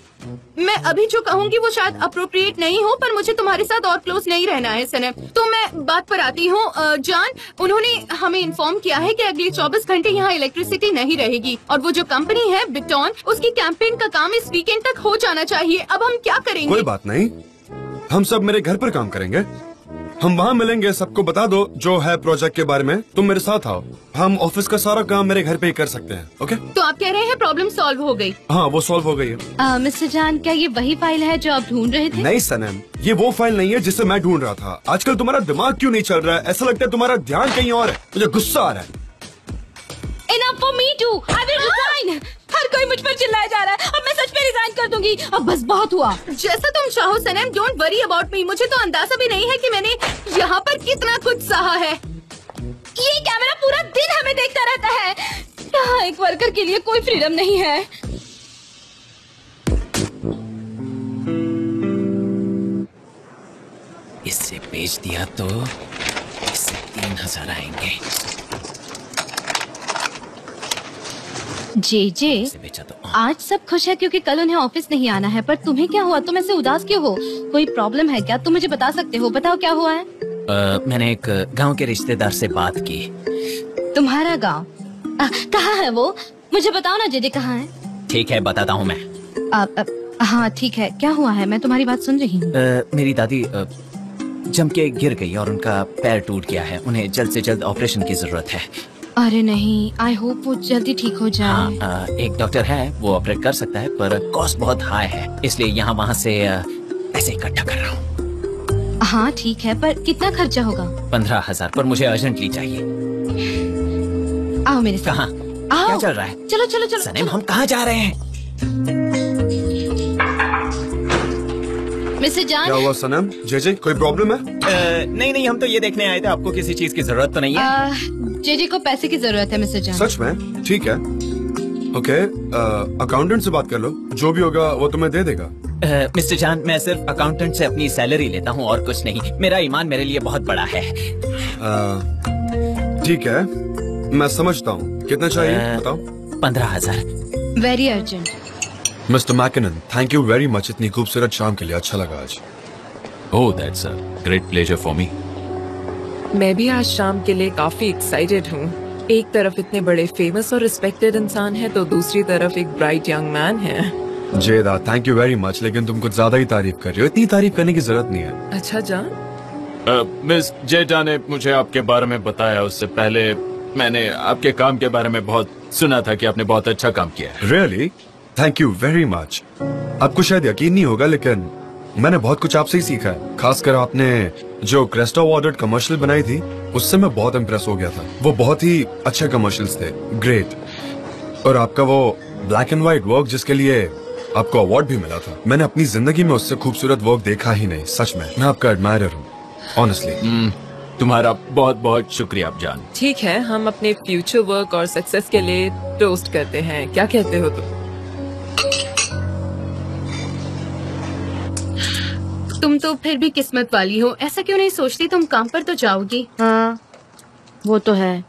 मैं अभी जो कहूँगी वो शायद अप्रोप्रिएट नहीं हो, पर मुझे तुम्हारे साथ और क्लोज नहीं रहना है सनम। तो मैं बात पर आती हूँ। जान, उन्होंने हमें इन्फॉर्म किया है कि अगले 24 घंटे यहाँ इलेक्ट्रिसिटी नहीं रहेगी और वो जो कंपनी है बिटॉन, उसकी कैंपेन का काम इस वीकेंड तक हो जाना चाहिए। अब हम क्या करेंगे? कोई बात नहीं, हम सब मेरे घर पर काम करेंगे। हम वहाँ मिलेंगे, सबको बता दो जो है प्रोजेक्ट के बारे में। तुम मेरे साथ आओ, हम ऑफिस का सारा काम मेरे घर पे ही कर सकते हैं। ओके? तो आप कह रहे हैं प्रॉब्लम सॉल्व हो गई? हाँ, वो सॉल्व हो गई है। मिस्टर जान, क्या ये वही फाइल है जो आप ढूंढ रहे थे? नहीं सनम, ये वो फाइल नहीं है जिसे मैं ढूंढ रहा था। आजकल तुम्हारा दिमाग क्यों नहीं चल रहा है? ऐसा लगता है तुम्हारा ध्यान कहीं और है। मुझे गुस्सा आ रहा है। Enough for me too. I will resign. हर कोई मुझ पर चिल्लाया जा रहा है और मैं सच में रिजाइन कर दूंगी। अब बस बहुत हुआ। जैसा तुम चाहो सनम, डोंट वरी अबाउट मी। मुझे तो अंदाजा भी नहीं है कि मैंने यहाँ पर कितना कुछ सहा है। ये कैमरा पूरा दिन हमें देखता रहता है। यहाँ एक वर्कर के लिए कोई फ्रीडम नहीं है। इससे बेच दिया तो इससे 3000 आएंगे। जे बेचा तो आज सब खुश है क्योंकि कल उन्हें ऑफिस नहीं आना है, पर तुम्हें क्या हुआ? तुम ऐसे उदास क्यों हो? कोई प्रॉब्लम है क्या? तुम मुझे बता सकते हो? बताओ क्या हुआ है। मैंने एक गांव के रिश्तेदार से बात की। तुम्हारा गांव कहाँ है वो? मुझे बताओ ना जेजे, कहाँ है? ठीक है, बताता हूँ मैं। हाँ ठीक है, क्या हुआ है? मैं तुम्हारी बात सुन रही हूँ। मेरी दादी जम के गिर गई और उनका पैर टूट गया है। उन्हें जल्द से जल्द ऑपरेशन की जरूरत है। अरे नहीं, आई होप वो जल्दी ठीक हो जाए। हाँ, एक डॉक्टर है, वो ऑपरेट कर सकता है, पर कॉस्ट बहुत हाई है, इसलिए यहाँ वहाँ से पैसे इकट्ठा कर रहा हूँ। हाँ ठीक है, पर कितना खर्चा होगा? 15,000, पर मुझे अर्जेंटली चाहिए। आओ मेरे साथ। कहाँ? क्या चल रहा है? चलो चलो चलो। सनम, हम कहाँ जा रहे हैं? मिस्टर जान। क्या हुआ सनम? जेजे, कोई प्रॉब्लम है? नहीं, हम तो ये देखने आए थे, आपको किसी चीज की जरूरत तो नहीं है? जेजे को पैसे की जरूरत है मिस्टर जान। सच में? ठीक है। ओके, अकाउंटेंट से बात कर लो, जो भी होगा वो तुम्हें दे देगा। मिस्टर जान, मैं सिर्फ अकाउंटेंट से अपनी सैलरी लेता हूँ और कुछ नहीं। मेरा ईमान मेरे लिए बहुत बड़ा है। ठीक है, मैं समझता हूँ। कितना चाहिए बताओ? 15,000। Very urgent. Mister Mackinnon, thank you very much इतनी खूबसूरत शाम के लिए। अच्छा लगा आज। Oh, that's a great pleasure for me. मैं भी आज शाम के लिए काफी एक्साइटेड हूँ। एक तरफ इतने बड़े फेमस और रिस्पेक्टेड इंसान है, तो दूसरी तरफ एक ब्राइट यंग मैन है। जेदा, थैंक यू वेरी मच, लेकिन तुम कुछ ज्यादा ही तारीफ कर रही हो। इतनी तारीफ करने की जरूरत नहीं है। अच्छा जान। मिस जेडा ने मुझे आपके बारे में बताया। उससे पहले मैंने आपके काम के बारे में बहुत सुना था कि आपने बहुत अच्छा काम किया है। Really? Thank you very much. आपको शायद यकीन नहीं होगा, लेकिन मैंने बहुत कुछ आपसे ही सीखा है। खासकर आपने जो क्रेस्टो ऑर्डर्ड कमर्शियल बनाई थी, उससे मैं बहुत इम्प्रेस हो गया था। वो बहुत ही अच्छे कमर्शियल्स थे, ग्रेट। और आपका वो ब्लैक एंड व्हाइट वर्क, जिसके लिए आपको अवार्ड भी मिला था, मैंने अपनी जिंदगी में उससे खूबसूरत वर्क देखा ही नहीं। सच में मैं आपका एडमायरर हूँ, ऑनेस्टली। तुम्हारा बहुत बहुत शुक्रिया जान। ठीक है, हम अपने फ्यूचर वर्क और सक्सेस के लिए टोस्ट करते हैं। क्या कहते हो तुम तो फिर भी किस्मत वाली हो। ऐसा क्यों नहीं सोचती? तुम काम पर तो जाओगी। हाँ वो तो है।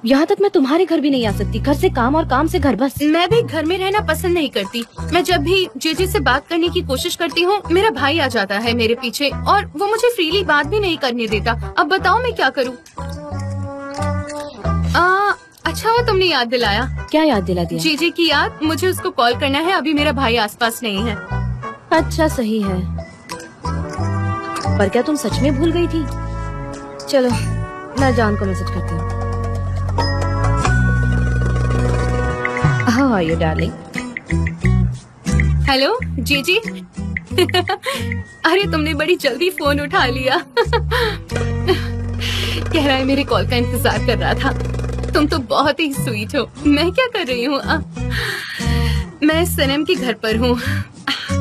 यहाँ तक मैं तुम्हारे घर भी नहीं आ सकती। घर से काम और काम से घर, बस। मैं भी घर में रहना पसंद नहीं करती। मैं जब भी जेजे से बात करने की कोशिश करती हूँ, मेरा भाई आ जाता है मेरे पीछे और वो मुझे फ्रीली बात भी नहीं करने देता। अब बताओ मैं क्या करूँ? अच्छा हुआ तुमने याद दिलाया। क्या याद दिला दिया? जेजे की याद। मुझे उसको कॉल करना है, अभी मेरा भाई आसपास नहीं है। अच्छा सही है, पर क्या तुम सच में भूल गई थी? चलो मैं जान को मैसेज करती हूँ। How are you, darling? Hello जीजी। अरे तुमने बड़ी जल्दी फोन उठा लिया। कह रहा है मेरे कॉल का इंतजार कर रहा था। तुम तो बहुत ही स्वीट हो। मैं क्या कर रही हूँ? मैं सनम के घर पर हूँ।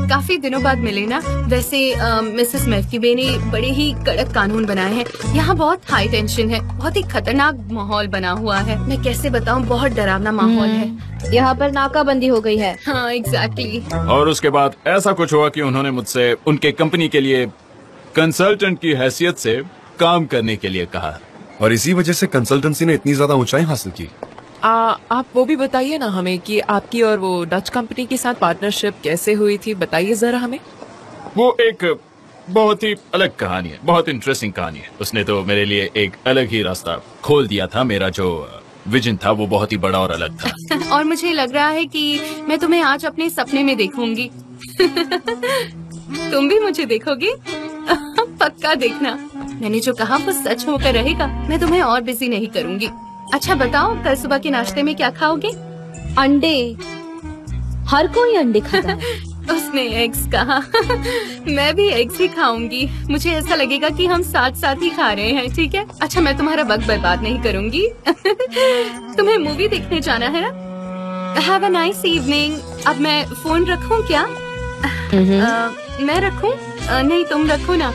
काफी दिनों बाद मिले ना। वैसे मिसेस मेफ्कीबे ने बड़े ही कड़क कानून बनाए हैं। यहाँ बहुत हाई टेंशन है, बहुत ही खतरनाक माहौल बना हुआ है। मैं कैसे बताऊँ, बहुत डरावना माहौल है। यहाँ पर नाकाबंदी हो गई है। हाँ एग्जैक्टली। और उसके बाद ऐसा कुछ हुआ कि उन्होंने मुझसे उनके कंपनी के लिए कंसल्टेंट की हैसियत से काम करने के लिए कहा, और इसी वजह से कंसल्टेंसी ने इतनी ज्यादा ऊंचाई हासिल की। आप वो भी बताइए ना हमें कि आपकी और वो डच कंपनी के साथ पार्टनरशिप कैसे हुई थी। बताइए जरा हमें। वो एक बहुत ही अलग कहानी है, बहुत इंटरेस्टिंग कहानी है। उसने तो मेरे लिए एक अलग ही रास्ता खोल दिया था। मेरा जो विजन था वो बहुत ही बड़ा और अलग था। और मुझे लग रहा है कि मैं तुम्हें आज अपने सपने में देखूंगी। तुम भी मुझे देखोगी? पक्का देखना। मैंने जो कहा वो सच होकर रहेगा। मैं तुम्हें और बिजी नहीं करूंगी। अच्छा बताओ, कल सुबह के नाश्ते में क्या खाओगे? अंडे। हर कोई अंडे खाता है। उसने एग्स कहा। मैं भी एग्स ही खाऊंगी। मुझे ऐसा लगेगा कि हम साथ साथ ही खा रहे हैं। ठीक है, अच्छा मैं तुम्हारा वक्त बर्बाद नहीं करूंगी। तुम्हें मूवी देखने जाना है ना? Have a nice evening. अब मैं फोन रखूं क्या? मैं रखूं? नहीं तुम रखो ना।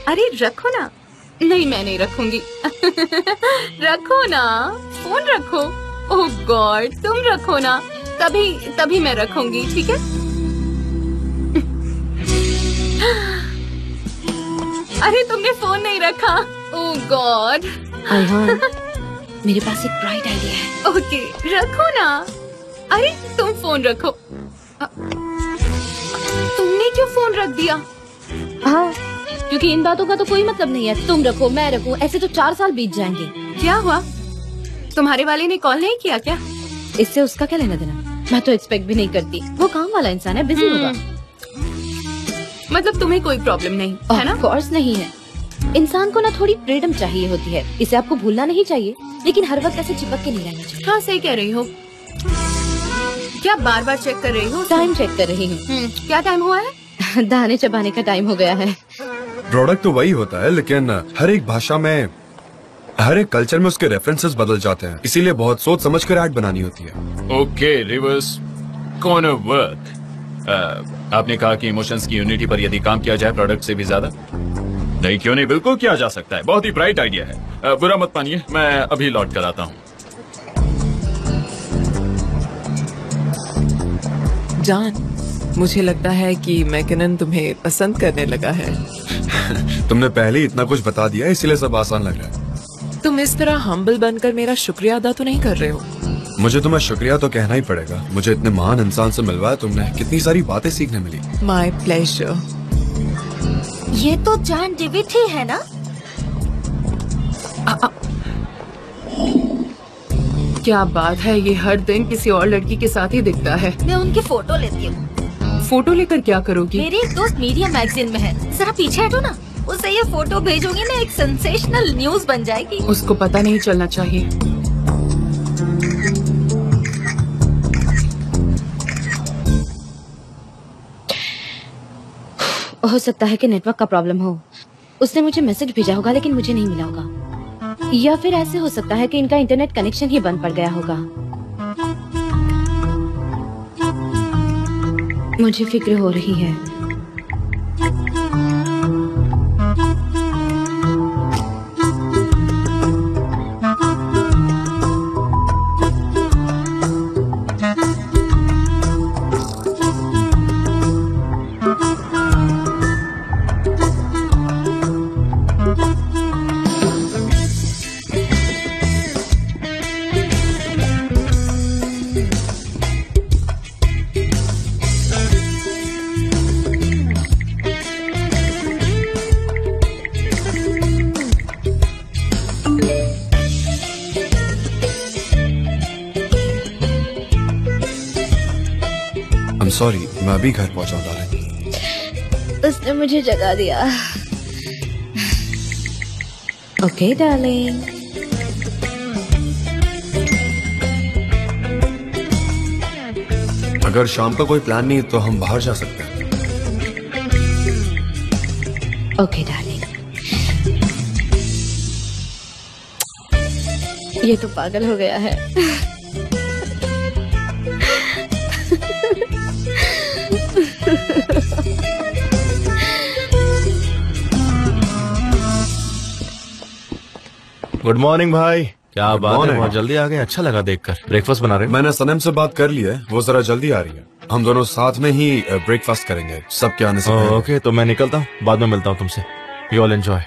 अरे रखो ना। नहीं मैं नहीं रखूंगी। रखो ना, फोन रखो। ओह गॉड, तुम रखो ना। तभी मैं रखूंगी, ठीक है? अरे तुमने फोन नहीं रखा। ओह गॉड। मेरे पास एक ब्राइट आइडिया है। ओके रखो ना। अरे तुम फोन रखो। तुमने क्यों फोन रख दिया? हाँ, क्योंकि इन बातों का तो कोई मतलब नहीं है। तुम रखो, मैं रखूं, ऐसे तो 4 साल बीत जाएंगे। क्या हुआ? तुम्हारे वाले ने कॉल नहीं किया क्या? इससे उसका क्या लेना देना? मैं तो एक्सपेक्ट भी नहीं करती। वो काम वाला इंसान है, बिजी होगा। मतलब तुम्हें कोई प्रॉब्लम नहीं है ना? ऑफ कोर्स नहीं है। इंसान को ना थोड़ी फ्रीडम चाहिए होती है। इसे आपको भूलना नहीं चाहिए, लेकिन हर वक्त ऐसे चिपक के नहीं रहना चाहिए। हाँ सही कह रही हो। क्या बार बार चेक कर रही हो? टाइम चेक कर रही हूँ। क्या टाइम हुआ है? दाने चबाने का टाइम हो गया है। प्रोडक्ट तो वही होता है, लेकिन हर एक भाषा में, हर एक कल्चर में उसके रेफरेंसेस बदल जाते हैं। इसीलिए बहुत सोच समझ कर ऐड बनानी होती है। Okay reverse corner work. आपने कहा कि इमोशंस की यूनिटी पर यदि काम किया जाए प्रोडक्ट से भी ज्यादा। नहीं क्यों नहीं, बिल्कुल किया जा सकता है। बहुत ही ब्राइट आइडिया है। बुरा मत मानिए, मैं अभी लौट कर आता हूँ। जान, मुझे लगता है कि मैकनन तुम्हें पसंद करने लगा है। तुमने पहले ही इतना कुछ बता दिया, इसीलिए सब आसान लग रहा है। तुम इस तरह हम्बल बनकर मेरा शुक्रिया अदा तो नहीं कर रहे हो? मुझे तुम्हें शुक्रिया तो कहना ही पड़ेगा। मुझे इतने महान इंसान से मिलवाया तुमने, कितनी सारी बातें सीखने मिली। My pleasure. ये तो जान डेविड ही है ना? क्या बात है, ये हर दिन किसी और लड़की के साथ ही दिखता है। मैं उनकी फोटो लेती हूँ। फोटो लेकर क्या करोगी? मेरी एक दोस्त मीडिया मैगजीन में है, जरा पीछे हटो ना। उसे ये फोटो भेजूंगी ना, एक सेंसेशनल न्यूज बन जाएगी। उसको पता नहीं चलना चाहिए। हो सकता है कि नेटवर्क का प्रॉब्लम हो। उसने मुझे मैसेज भेजा होगा लेकिन मुझे नहीं मिला होगा, या फिर ऐसे हो सकता है कि इनका इंटरनेट कनेक्शन ही बंद पड़ गया होगा। मुझे फिक्र हो रही है। सॉरी, मैं अभी घर पहुंचा डार्लिंग। उसने मुझे जगा दिया। Okay darling. अगर शाम का कोई प्लान नहीं तो हम बाहर जा सकते हैं। Okay darling. ये तो पागल हो गया है। गुड मॉर्निंग भाई। क्या Good बात है, morning. बहुत जल्दी आ गए। अच्छा लगा देखकर। ब्रेकफास्ट बना रहे हो? मैंने सनम से बात कर ली है, वो जरा जल्दी आ रही है। हम दोनों साथ में ही ब्रेकफास्ट करेंगे, सबके आने से पहले। ओके, तो मैं निकलता हूँ, बाद में मिलता हूँ तुमसे। You all enjoy.